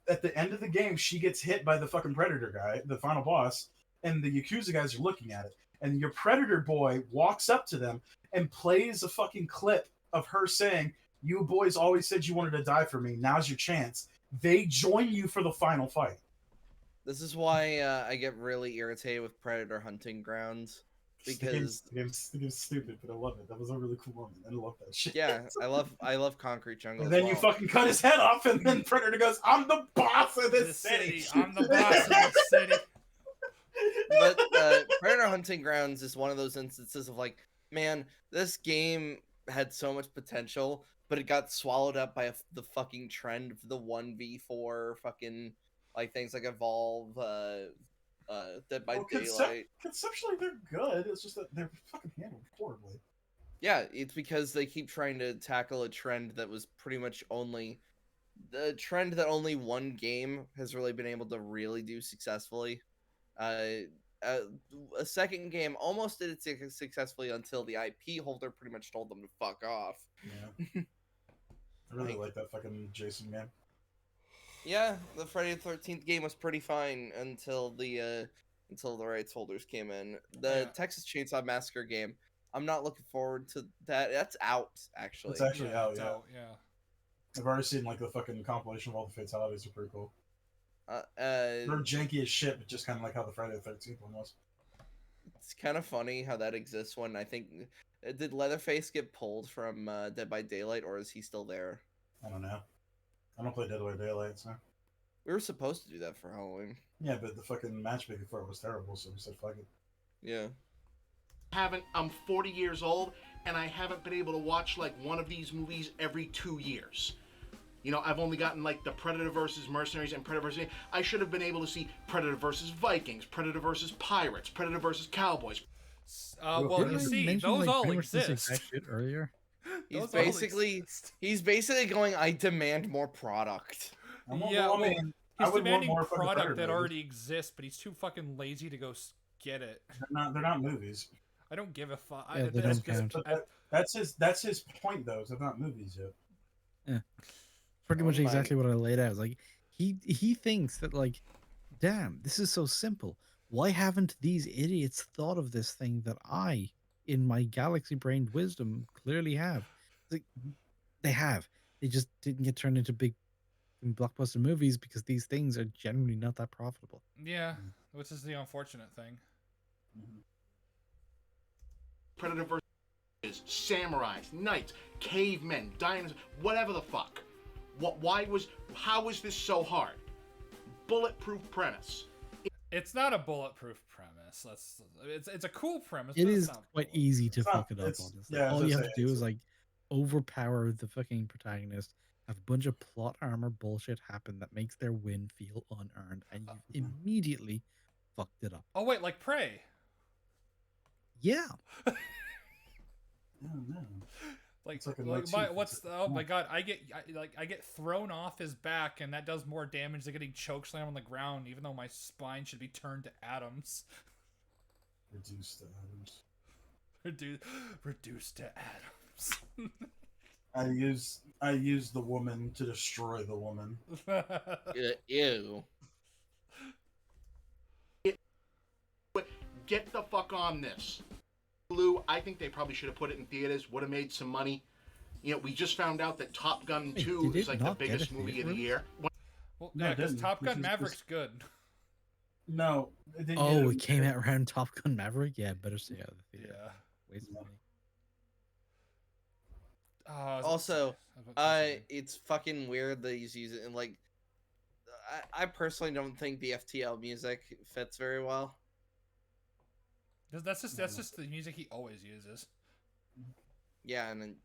at the end of the game she gets hit by the fucking Predator guy, the final boss, and the Yakuza guys are looking at it, and your Predator boy walks up to them and plays a fucking clip of her saying, "You boys always said you wanted to die for me. Now's your chance." They join you for the final fight. This is why I get really irritated with Predator Hunting Grounds, because the game's stupid, but I love it. That was a really cool moment. I love that shit. yeah, I love Concrete Jungle. And as then you well. fucking cut his head off, and then Predator goes, "I'm the boss of The this city. I'm the boss of the city. But Predator Hunting Grounds is one of those instances of like, man, this game had so much potential, but it got swallowed up by the fucking trend of the 1v4 fucking like things like Evolve, Dead by Well, Daylight. Conceptually, they're good. It's just that they're fucking handled horribly. Yeah, it's because they keep trying to tackle a trend that was pretty much only the trend that only one game has really been able to really do successfully. A second game almost did it successfully until the IP holder pretty much told them to fuck off. Yeah. I really like that fucking Jason game. Yeah, the Friday the 13th game was pretty fine until the rights holders came in. The Yeah. Texas Chainsaw Massacre game, I'm not looking forward to that. That's out actually. It's actually out, it's yeah. yeah. I've already seen like the fucking compilation of all the fatalities. Are pretty cool. Uh, They're janky as shit, but just kind of like how the Friday the 13th one was. It's kind of funny how that exists when I think did Leatherface get pulled from Dead by Daylight, or is he still there? I don't know. I don't play Dead by Daylight, so We were supposed to do that for Halloween. yeah. But the fucking matchmaking for it was terrible, so we said fuck it. Yeah. I'm 40 years old, and I haven't been able to watch like one of these movies every 2 years. You know, I've only gotten like the Predator versus Mercenaries and Predator versus. I should have been able to see Predator versus Vikings, Predator versus Pirates, Predator versus Cowboys. Well, Didn't you I see, mention, those like, all pretty much this exist. exact shit earlier. He's Those all basically exist. he's basically going, I demand more product. I want- Yeah, well, I well, mean, I He's would want demanding more fucking product Predator that movies. already exists, but he's too fucking lazy to go get it. They're not movies. I don't give a fuck. Yeah, they don't count. But that's his point though. Is they're not movies yet. Pretty Oh much my- exactly what I laid out. Like he thinks that like, damn, this is so simple. Why haven't these idiots thought of this thing that I, in my galaxy brained wisdom, clearly have? Like, they have. They just didn't get turned into big blockbuster movies because these things are generally not that profitable. Yeah, which is the unfortunate thing. Predator versus samurais, knights, cavemen, dinosaurs, whatever the fuck. How was this so hard? Bulletproof premise. It's not a bulletproof premise. It's a cool premise. It but it's is not quite bulletproof. easy to It's not- fuck it up, it's- honestly. yeah, I was All gonna you have say, to do it's- is like overpower the fucking protagonist, have a bunch of plot armor bullshit happen that makes their win feel unearned, and you've immediately fucked it up. Oh wait, like Prey. Yeah. Oh, no. Like, It's like a like motif. my, It's what's like- oh my god, I get thrown off his back, and that does more damage than getting chokeslammed on the ground, even though my spine should be turned to atoms. Reduced to atoms. Reduced to atoms. I use the woman to destroy the woman. Ew. Get the fuck on this. Hulu. I think they probably should have put it in theaters. Would have made some money. You know, we just found out that Top Gun Wait, 2 did it is like the not get a biggest movie theater of the release? year. Well, No, yeah, it because didn't, Top which Gun is- Maverick's good. No, it didn't Oh, get it came out around Top Gun Maverick. Yeah, better stay out of the theater. Yeah. Waste of No. money. Also, I was about to say something. it's fucking weird that he's using and like. I personally don't think the FTL music fits very well. That's just the music he always uses. Yeah, and then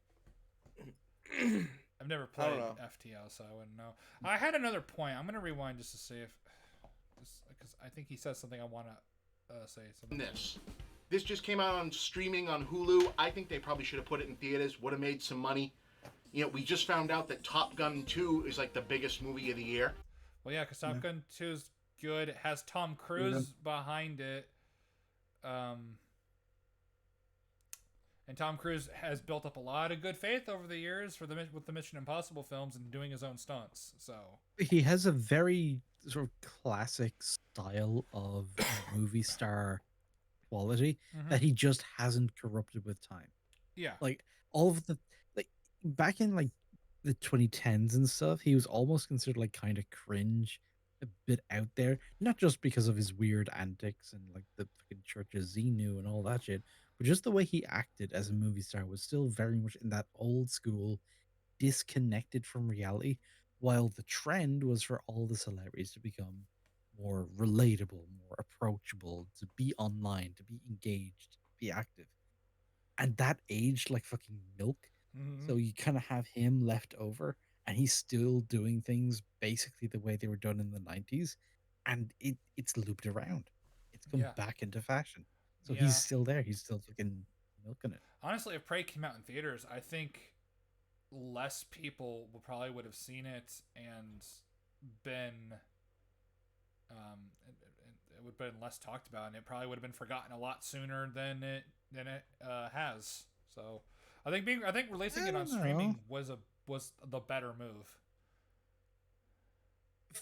I've never I don't played know. FTL, so I wouldn't know. I had another point. I'm gonna rewind just to see if, just because I think he says something I want to say something. This just came out on streaming on Hulu. I think they probably should have put it in theaters. Would have made some money. You know, we just found out that Top Gun 2 is like the biggest movie of the year. Well, yeah, because Top Gun 2 is good. It has Tom Cruise behind it. And Tom Cruise has built up a lot of good faith over the years with the Mission Impossible films and doing his own stunts. So He has a very sort of classic style of movie star quality that he just hasn't corrupted with time. yeah, Like all of the like back in like the 2010s and stuff, he was almost considered like kind of cringe, a bit out there, not just because of his weird antics and like the fucking Church of Xenu and all that shit, but just the way he acted as a movie star was still very much in that old school, disconnected from reality, while the trend was for all the celebrities to become more relatable, more approachable, to be online, to be engaged, be active. And that aged like fucking milk. So you kind of have him left over, and he's still doing things basically the way they were done in the 90s, and it's looped around. It's come Yeah. back into fashion. So Yeah. he's still there. He's still fucking milking it. honestly, if Prey came out in theaters, I think less people would have seen it and been it would have been less talked about, and it probably would have been forgotten a lot sooner than it has. So I think releasing I it on don't streaming was the better move.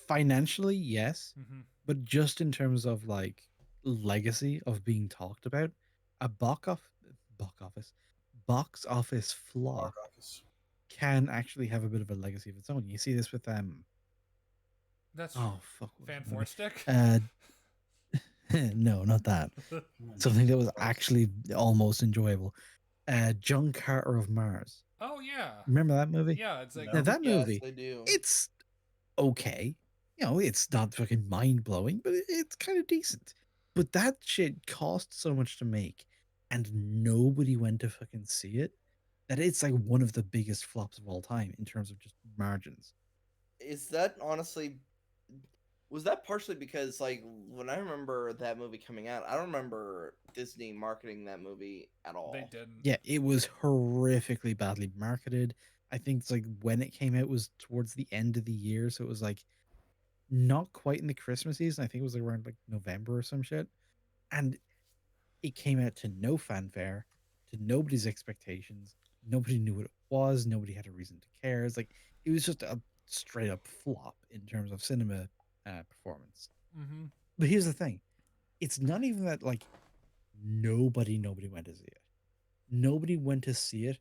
Financially, yes, Mm-hmm. but just in terms of like legacy of being talked about, a box office flop can actually have a bit of a legacy of its own. You see this with That's oh fuck, what was Fan the movie? Stick. No, not that. Something that was actually almost enjoyable. John Carter of Mars. Oh yeah, Remember that movie? yeah. It's like No. Now that yes, movie, I do. it's okay. You know, it's not fucking mind blowing, but it's kind of decent. But that shit cost so much to make, and nobody went to fucking see it, that it's like one of the biggest flops of all time in terms of just margins. Is that honestly was that partially because like when I remember that movie coming out, I don't remember Disney marketing that movie at all. they didn't. Yeah, it was horrifically badly marketed. I think it's like when it came out was towards the end of the year, so it was like not quite in the Christmas season. I think it was like around like November or some shit. And it came out to no fanfare, to nobody's expectations. Nobody knew what it was. Nobody had a reason to care. It's like it was just a straight up flop in terms of cinema performance. Mm-hmm. But here's the thing: it's not even that like nobody went to see it. Nobody went to see it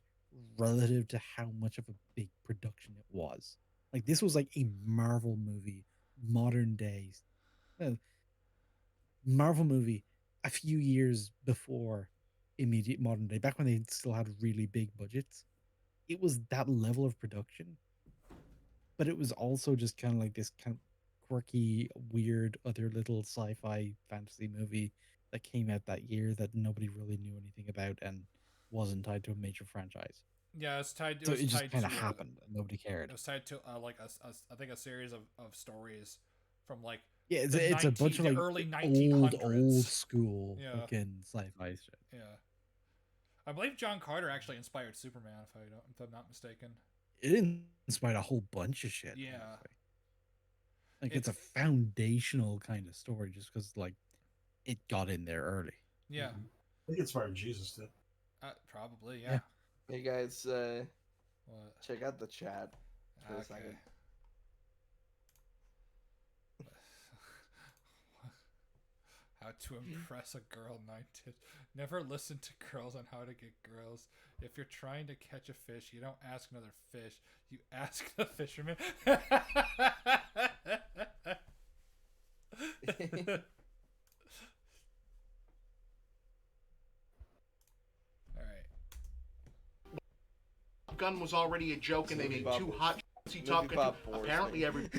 relative to how much of a big production it was. Like this was like a Marvel movie, modern days. Marvel movie a few years before immediate modern day, back when they still had really big budgets. It was that level of production, but it was also just kind of like this kind of quirky, weird, other little sci-fi fantasy movie that came out that year that nobody really knew anything about and wasn't tied to a major franchise. Yeah, it's tied. So was it just tied kind of to a- happened and nobody cared. It was tied to like I think a series of stories from like Yeah, it's, the it's a bunch of 19 like early old 1900s. school Yeah. fucking sci-fi shit. Yeah, I believe John Carter actually inspired Superman. If I'm not mistaken. It inspired a whole bunch of shit. Yeah. honestly. Like it's a foundational kind of story just because like it got in there early. Yeah, I think it's inspired Jesus too. probably. Yeah. Yeah. Hey guys, What? check out the chat for a second. How to impress a girl 9 tips. Never listen to girls on how to get girls. If you're trying to catch a fish, you don't ask another fish. You ask the fisherman. Alright. Gun was already a joke, and they made two hot shots. Top Movie Gun Bob 2. bores Apparently, me.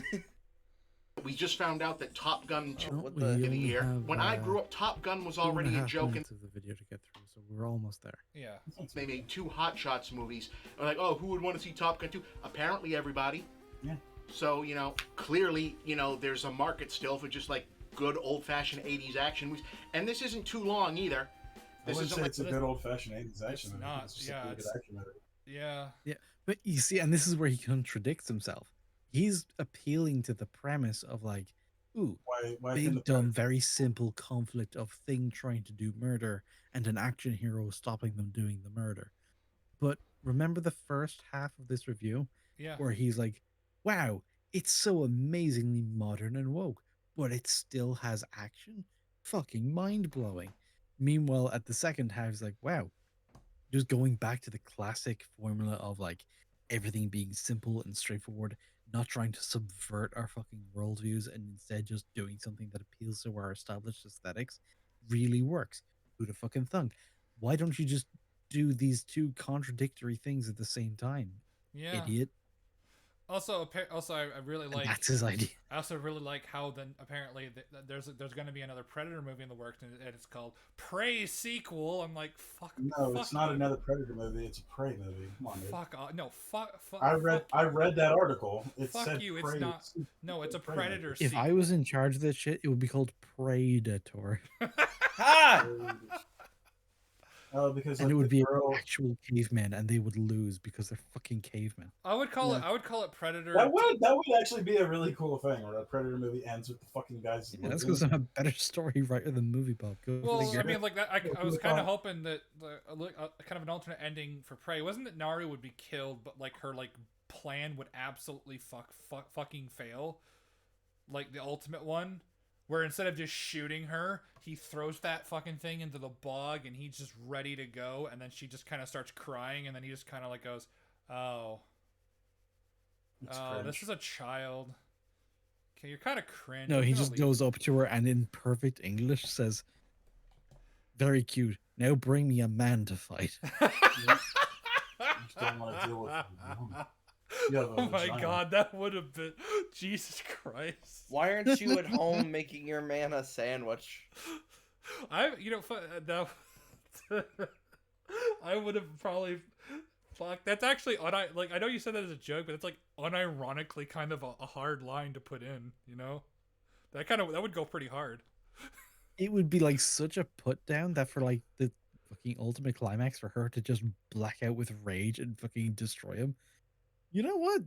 we just found out that Top Gun 2 Don't what we the- in a only year. have, When I grew up, Top Gun was 2.5 already a joke, and minutes of the video to get through, so we're almost there. Yeah. they made two Hot Shots movies. I'm like, oh, who would want to see Top Gun 2? Apparently, everybody. Yeah. So, clearly, there's a market still for just like good old-fashioned 80s action movies. And this isn't too long either. I This would isn't say like it's a good old-fashioned 80s action It's movie. not, It's just yeah, a really good it's- action movie. Yeah. But you see, and this is where he contradicts himself. He's appealing to the premise of like, ooh, Why big, couldn't dumb, very simple conflict of thing trying to do murder and an action hero stopping them doing the murder. But remember the first half of this review Yeah. where he's like, wow, it's so amazingly modern and woke, but it still has action? Fucking mind blowing. Meanwhile, at the second half, he's like, wow, just going back to the classic formula of like everything being simple and straightforward, not trying to subvert our fucking worldviews and instead just doing something that appeals to our established aesthetics really works. Who'd have fucking thunk? Why don't you just do these two contradictory things at the same time? Yeah. Idiot. Also, I really And like. that's his idea. I also really like how then apparently there's going to be another Predator movie in the works, and it's called Prey sequel. I'm like, fuck. No, fuck it's not you. another Predator movie. It's a Prey movie. Come on, dude. Fuck off. No, fuck. I read that article. It Fuck said you, it's Prey. not- No, it's a Prey movie. Predator If sequel. I was in charge of this shit, it would be called Predator. Ha! Oh, because And like, it would the be girl, actual cavemen, and they would lose because they're fucking cavemen. I would call it. Yeah. I would call it Predator. that would actually be a really cool thing where a Predator movie ends with the fucking guys. Yeah, that's because I'm a better story writer than movie Bob. Go Well, figure. I mean, like that. I was Look kind on- of hoping that kind of an alternate ending for Prey wasn't that Nari would be killed, but like her plan would absolutely fucking fail, like the ultimate one, where instead of just shooting her, he throws that fucking thing into the bog and he's just ready to go, and then she just kind of starts crying, and then he just kind of like goes, "Oh, It's oh, cringe. this is a child." Okay, you're kind of cringe. No, I'm he gonna just leave. goes up to her and in perfect English says, "Very cute. Now bring me a man to fight." You just don't want to deal with it. You have a Oh my vagina. god, that would have been Jesus Christ. Why aren't you at home making your man a sandwich? I I would have probably fuck. That's actually I know you said that as a joke, but it's like unironically kind of a hard line to put in. That would go pretty hard. It would be like such a put down that for like the fucking ultimate climax for her to just black out with rage and fucking destroy him. You know what?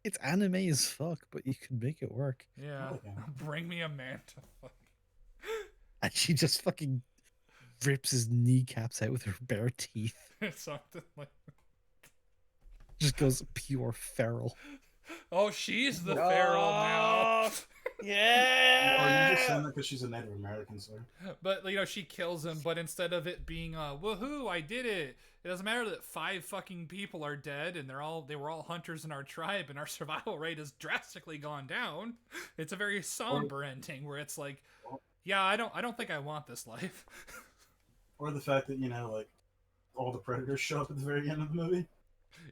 It's anime as fuck, but you can make it work. Yeah, Okay. bring me a man to fuck. And she just fucking rips his kneecaps out with her bare teeth. Something like. Just goes pure feral. Oh, she's the feral now. Or Yeah. you just saying that because she's a Native American, sir. But she kills him. But instead of it being woohoo, I did it. It doesn't matter that 5 fucking people are dead, and they were all hunters in our tribe, and our survival rate has drastically gone down. It's a very somber ending where it's like, yeah, I don't think I want this life. Or the fact that like all the predators show up at the very end of the movie.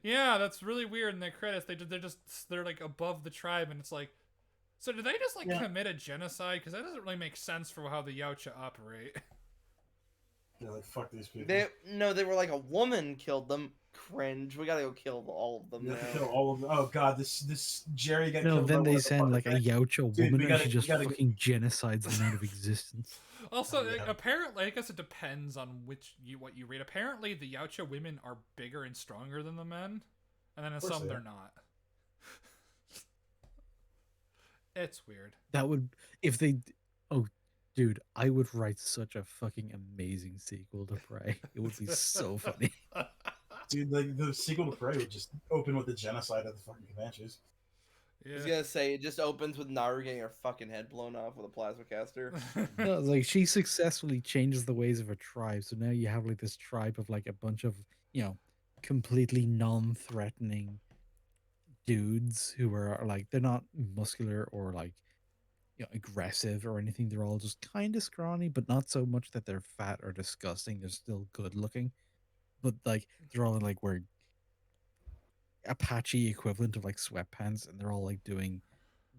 Yeah, that's really weird. In the credits, they're like above the tribe, and it's like, so do they just Yeah. commit a genocide? Because that doesn't really make sense for how the Yautja operate. They're like, fuck these people. They were like a woman killed them. Cringe. We gotta go kill all of them You now. have to kill all of them. Oh god, this Jerry got No, killed. then by they one of the send like a fucking things. Yautja Dude, woman we and gotta- she we just gotta- fucking genocides them out of existence. Also, Oh, yeah. apparently, I guess it depends on what you read. Apparently, the Yautja women are bigger and stronger than the men, and then in course some they they're are. not. It's weird. That would if they oh dude, I would write such a fucking amazing sequel to Prey. It would be so funny. Dude, like the sequel to Prey would just open with the genocide of the fucking Comanches. I was Yeah. gonna say it just opens with Naru getting her fucking head blown off with a plasma caster. No, it's like she successfully changes the ways of her tribe. So now you have like this tribe of like a bunch of, completely non-threatening dudes who are like they're not muscular or like aggressive or anything. They're all just kind of scrawny, but not so much that they're fat or disgusting. They're still good looking, but like they're all like wearing Apache equivalent of like sweatpants, and they're all like doing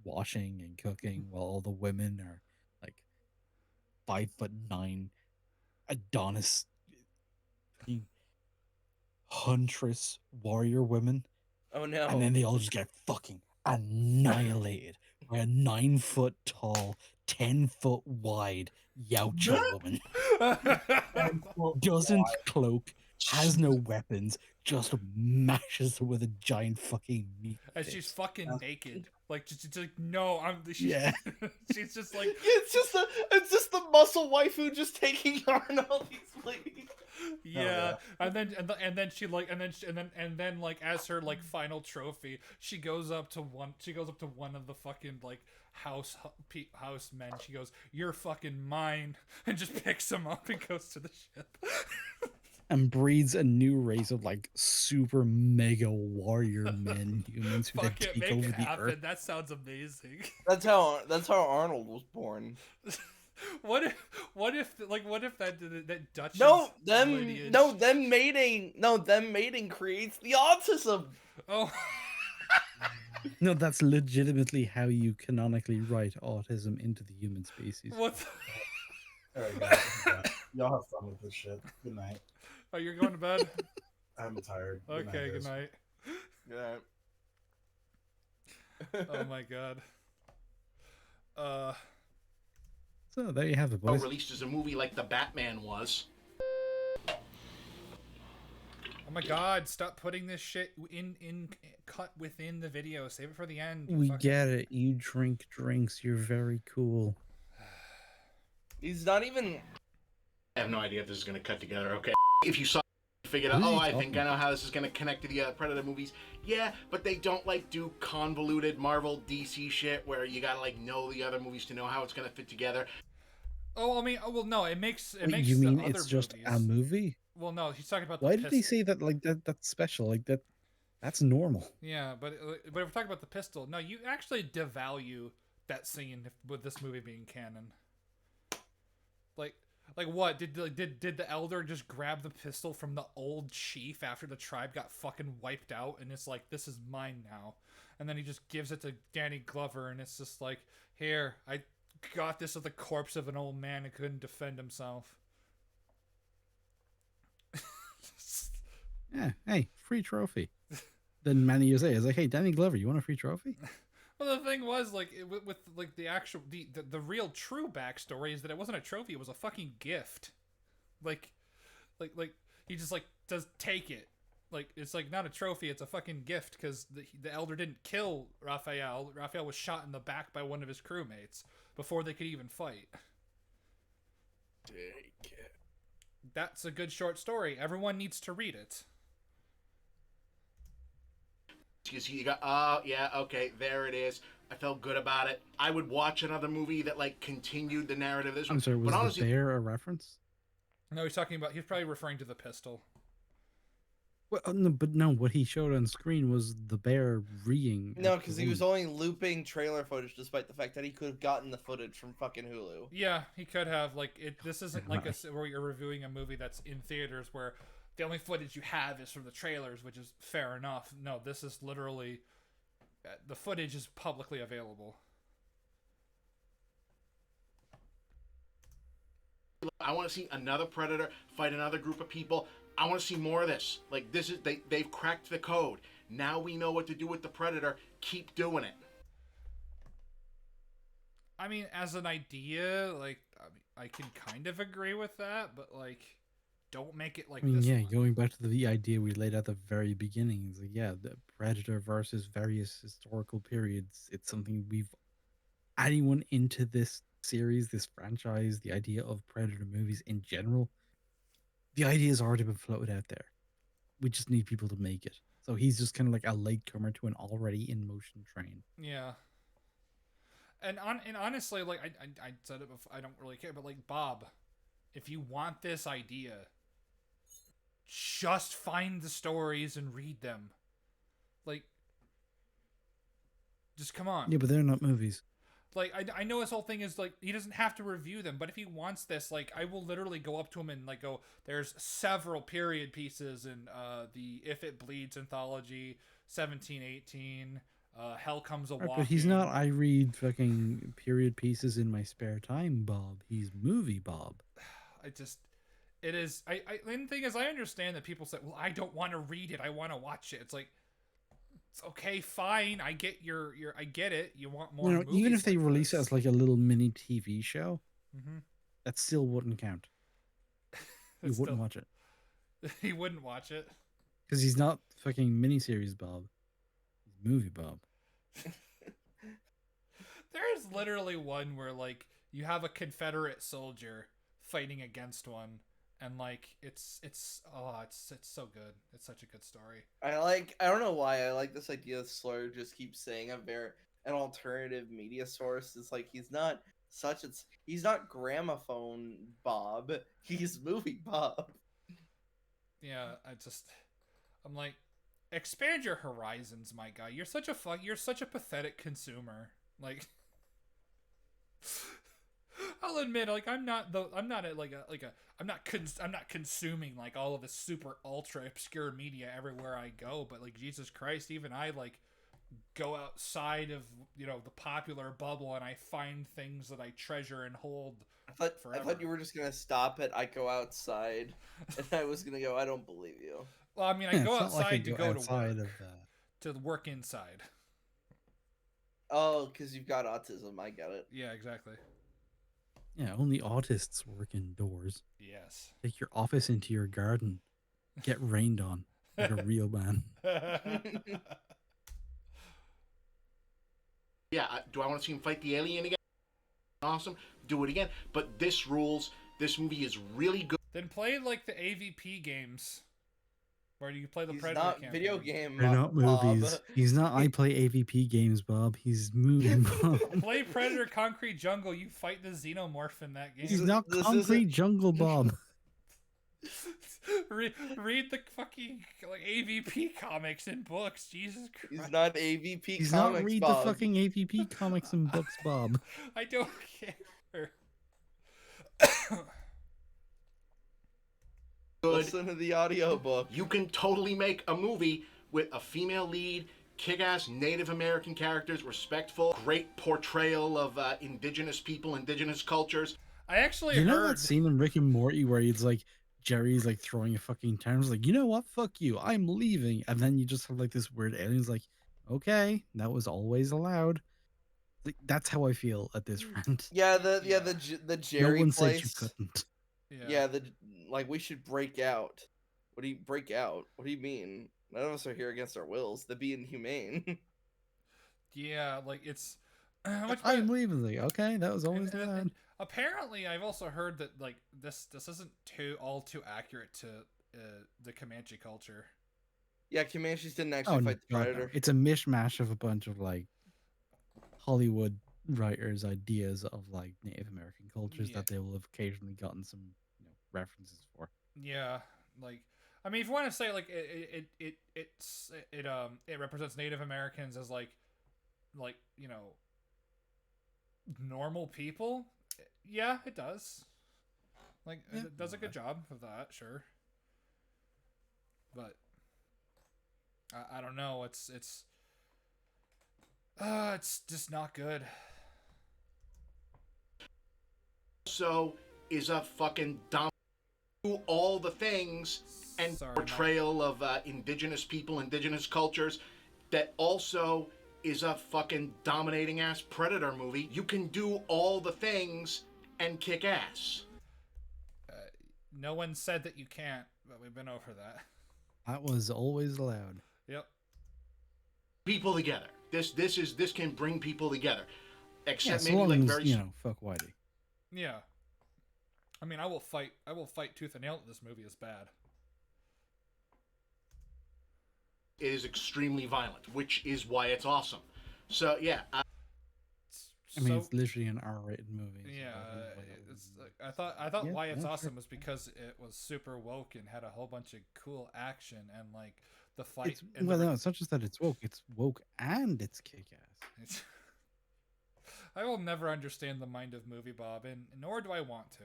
washing and cooking while all the women are like 5'9" Adonis fucking huntress warrior women, Oh no! and then they all just get fucking annihilated by a 9-foot tall, 10-foot wide Yautja woman. Doesn't cloak, has no weapons, just mashes her with a giant fucking meat And fist. she's fucking naked. Like, just like, no, she's, Yeah. she's just like, It's just the muscle waifu just taking on all these ladies. yeah. And then she like, and then like, as her like final trophy, she goes up to one of the fucking like house men. She goes, "You're fucking mine," and just picks him up and goes to the ship. And breeds a new race of like super mega warrior men humans who then Fuck it, take make over it the happen. earth. That sounds amazing. That's how Arnold was born. What if that Dutch Them mating creates the autism. Oh. No, that's legitimately how you canonically write autism into the human species. What? All right, guys. Y'all have fun with this shit. Good night. Oh, you're going to bed? I'm tired. Okay, good guys. night. Yeah. Oh my god. So there you have it, boys. Released as a movie like the Batman was. Oh my god, stop putting this shit in cut within the video. Save it for the end. We fucking- get it. You drink drinks. You're very cool. He's not even. I have no idea if this is going to cut together. Okay. If you saw, figured out, Who's he I talking think I know how this is going to connect to the Predator movies. Yeah, but they don't like do convoluted Marvel DC shit where you got to like know the other movies to know how it's going to fit together. Oh, I mean, well, no, it makes Wait, you the mean other it's just movies. a movie? Well, no, he's talking about the Why did he pistol. say that like that's special? Like that's normal. Yeah, but if we're talking about the pistol, no, you actually devalue that scene with this movie being canon. Like what? Did the elder just grab the pistol from the old chief after the tribe got fucking wiped out, and it's like, this is mine now, and then he just gives it to Danny Glover, and it's just like, here, I got this with the corpse of an old man who couldn't defend himself. Yeah. Hey, free trophy. Then many years later, it's like, hey, Danny Glover, you want a free trophy? Well, the thing was, like, with like the actual the real true backstory is that it wasn't a trophy; it was a fucking gift. Like he just like does take it. Like, it's like not a trophy; it's a fucking gift because the elder didn't kill Raphael. Raphael was shot in the back by one of his crewmates before they could even fight. Take it. That's a good short story. Everyone needs to read it. You got, oh yeah, okay, there it is. I felt good about it. I would watch another movie that like continued the narrative of this one. I'm sorry, was But honestly, the bear a reference? No, he's talking about. He's probably referring to the pistol. Well, no, but no, what he showed on screen was the bear reeing. No, at because the he was woman. only looping trailer footage, despite the fact that he could have gotten the footage from fucking Hulu. Yeah, he could have. Like, this isn't like Right. where you're reviewing a movie that's in theaters where the only footage you have is from the trailers, which is fair enough. No, this is literally the footage is publicly available. I want to see another Predator fight another group of people. I want to see more of this. Like, this is they've cracked the code. Now we know what to do with the Predator. Keep doing it. I mean, as an idea, like, I can kind of agree with that, but like, don't make it like I mean, this yeah, one. going back to the idea we laid out at the very beginning, it's like, yeah, the Predator versus various historical periods. It's something anyone into this series, this franchise, the idea of Predator movies in general, the idea has already been floated out there. We just need people to make it. So he's just kind of like a latecomer to an already in motion train. Yeah. And honestly, like I said it before, I don't really care, but like Bob, if you want this idea, just find the stories and read them. Like, just come on. Yeah, but they're not movies. Like, I know his whole thing is like he doesn't have to review them, but if he wants this, like, I will literally go up to him and like go, there's several period pieces in the If It Bleeds anthology, 1718, Hell Comes a Right, Walking. but he's not. I read fucking period pieces in my spare time, Bob. He's movie Bob. It is. And the thing is, I understand that people say, well, I don't want to read it. I want to watch it. It's like, it's okay, fine. I get I get it. You want more. You know, even if they like release this. it as like a little mini TV show, Mhm. that still wouldn't count. You It's wouldn't still- watch it He wouldn't watch it. because he's not fucking miniseries Bob. He's movie Bob. There's literally one where like you have a Confederate soldier fighting against one, and like it's so good. It's such a good story. I don't know why I like this idea that Slur just keeps saying an alternative media source. It's like he's not gramophone Bob, he's movie Bob. Yeah, I'm like, expand your horizons, my guy. You're such a pathetic consumer. Like, I'll admit, like, I'm not consuming like all of this super ultra obscure media everywhere I go. But like, Jesus Christ, even I like go outside of the popular bubble and I find things that I treasure and hold. I forever. thought you were just gonna stop it. I go outside, and I was gonna go. I don't believe you. Well, I mean, I Yeah, go it's not like outside to you go outside to work, of, to work inside. Oh, because you've got autism. I get it. Yeah, exactly. yeah, only autists work indoors. Yes. Take your office into your garden. Get rained on like a real man. Yeah, do I want to see him fight the alien again? Awesome. Do it again. But this rules. This movie is really good. Then play like the AVP games, where you play the He's Predator not campaign. video game. They're not Bob. movies. He's not. I play AVP games, Bob. He's movie Bob. Play Predator Concrete Jungle. You fight the xenomorph in that game. He's not This concrete isn't- jungle, Bob. Read the fucking like AVP comics and books. Jesus Christ. He's not AVP He's comics. not read Bob. the fucking AVP comics and books, Bob. I don't care. Good. Listen to the audiobook. You can totally make a movie with a female lead, kick-ass Native American characters, respectful, great portrayal of indigenous people, indigenous cultures. I actually You know heard. that scene in Rick and Morty where he's like, Jerry's like throwing a fucking terms like, you know what, fuck you, I'm leaving, and then you just have like this weird alien's like, okay, that was always allowed. Like, that's how I feel at this rant. Yeah, the No Jerry one said you place. couldn't. Yeah, we should break out. What do you break out? What do you mean? None of us are here against our wills. They're being humane. Yeah, like it's. Which I'm leaving. Like, okay, that was always and allowed. apparently, I've also heard that like this isn't too accurate to the Comanche culture. Yeah, Comanches didn't actually Oh, no, fight the God, no. Predator. It's a mishmash of a bunch of like Hollywood writers' ideas of like Native American cultures Yeah. that they will have occasionally gotten some references for. Yeah, like I mean, if you want to say like it represents Native Americans as like normal people. Yeah, it does. Like Yeah. it does a good job of that, sure. But I don't know. It's just not good. So is a fucking dumb. Do all the things and Sorry, portrayal of indigenous people, indigenous cultures. That also is a fucking dominating ass Predator movie. You can do all the things and kick ass. No one said that you can't, but we've been over that. That was always allowed. Yep. People together. This can bring people together. Yeah, Except so maybe long like as, very fuck Whitey. Yeah. I mean, I will fight tooth and nail that this movie is bad. It is extremely violent, which is why it's awesome. So yeah, I mean, it's literally an R-rated movie. So Yeah, I don't know why that would it's be- like, I thought Yeah, why it's yeah, awesome sure. was because it was super woke and had a whole bunch of cool action and like the fight. It's, and well, no, it's not just that it's woke and it's kick-ass. I will never understand the mind of Movie Bob, and nor do I want to.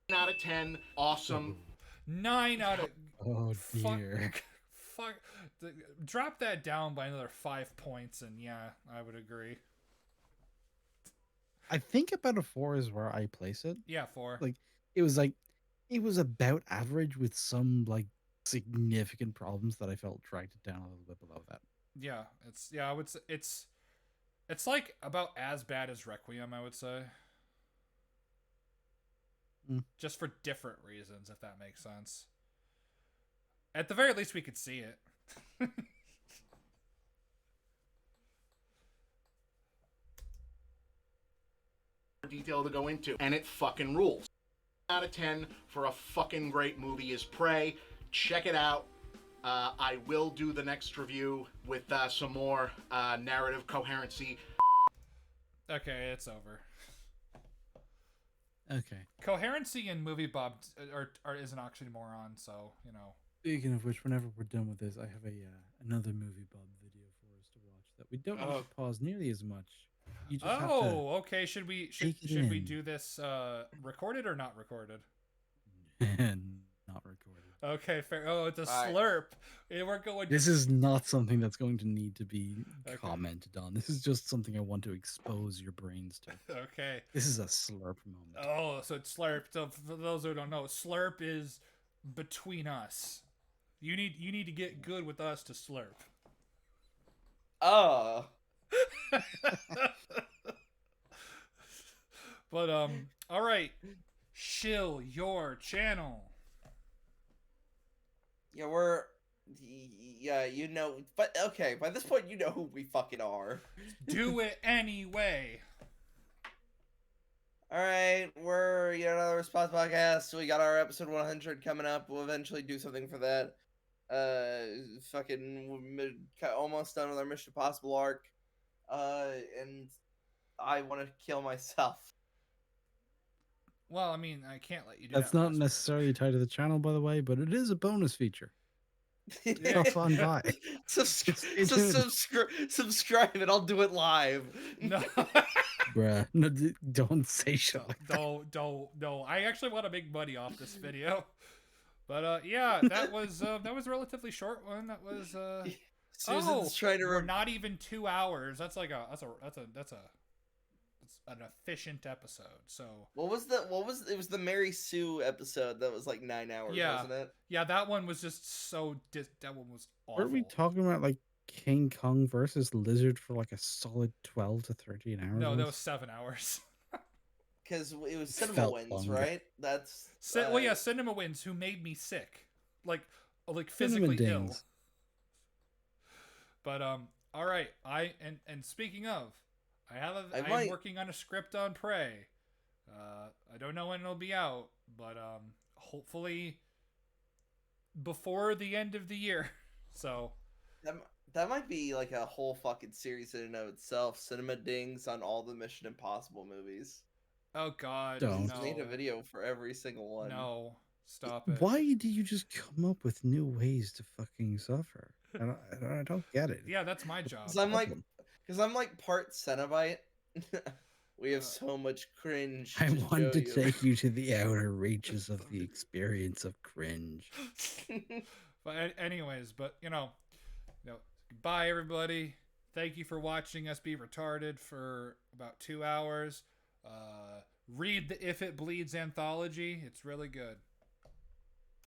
9 out of 10, awesome. 9 out of Oh fuck, dear. fuck. Drop that down by another 5 points, and yeah, I would agree. I think about a 4 is where I place it. Yeah, 4. Like it was about average with some like significant problems that I felt dragged it down a little bit below that. Yeah, I would say it's like about as bad as Requiem, I would say. Just for different reasons, if that makes sense. At the very least, we could see it. Detail to go into, and it fucking rules. 9 out of 10 for a fucking great movie is Prey. Check it out. I will do the next review with some more narrative coherency. Okay, it's over. Okay. Coherency and Movie Bob is an oxymoron, so you know. Speaking of which, whenever we're done with this, I have another movie Bob video for us to watch that we don't have to pause nearly as much. You just have to Okay. Should we do this recorded or not recorded? not recorded. Okay, fair. Oh, it's a All right. slurp. We're going. This is not something that's going to need to be Okay. commented on. This is just something I want to expose your brains to. Okay. This is a slurp moment. Oh, so it's slurp. So for those who don't know, slurp is between us. You need to get good with us to slurp. Oh. But all right, shill your channel. Yeah, you know, but okay, by this point you know who we fucking are. Do it anyway. Alright, we're another Response Podcast. We got our episode 100 coming up. We'll eventually do something for that. Almost done with our Mission Impossible arc. And I want to kill myself. Well, I mean, I can't let you do That's that. not necessarily tied to the channel, by the way, but it is a bonus feature. Yeah. Have fun, bye. Subscribe and I'll do it live. No. Bruh, no, don't say shit like that. No. I actually want to make money off this video. But yeah, that was a relatively short one. That was Susan's trying to we're not even 2 hours. That's like that's an efficient episode. So What was it was the Mary Sue episode that was like 9 hours, Yeah. wasn't it? yeah, that one was just that one was awful. Weren't we talking about like King Kong versus Lizard for like a solid 12 to 13 hours? No, that once? was 7 hours. Because it was It Cinema felt Wins, longer. right? That's Well, yeah, Cinema Wins, who made me sick, like Cinema physically ill. dings. But all right. And speaking of, I'm might- working on a script on Prey. I don't know when it'll be out, but hopefully before the end of the year. So That might be like a whole fucking series in and of itself. Cinema dings on all the Mission Impossible movies. oh god, Don't. no. Made a video for every single one. No, stop it. Why do you just come up with new ways to fucking suffer? I don't get it. Yeah, that's my job. Because I'm like part Cenobite. We have so much cringe. I to want show to take you to the outer reaches of the experience of cringe. But anyways, goodbye everybody. Thank you for watching us be retarded for about 2 hours. Read the If It Bleeds anthology. It's really good.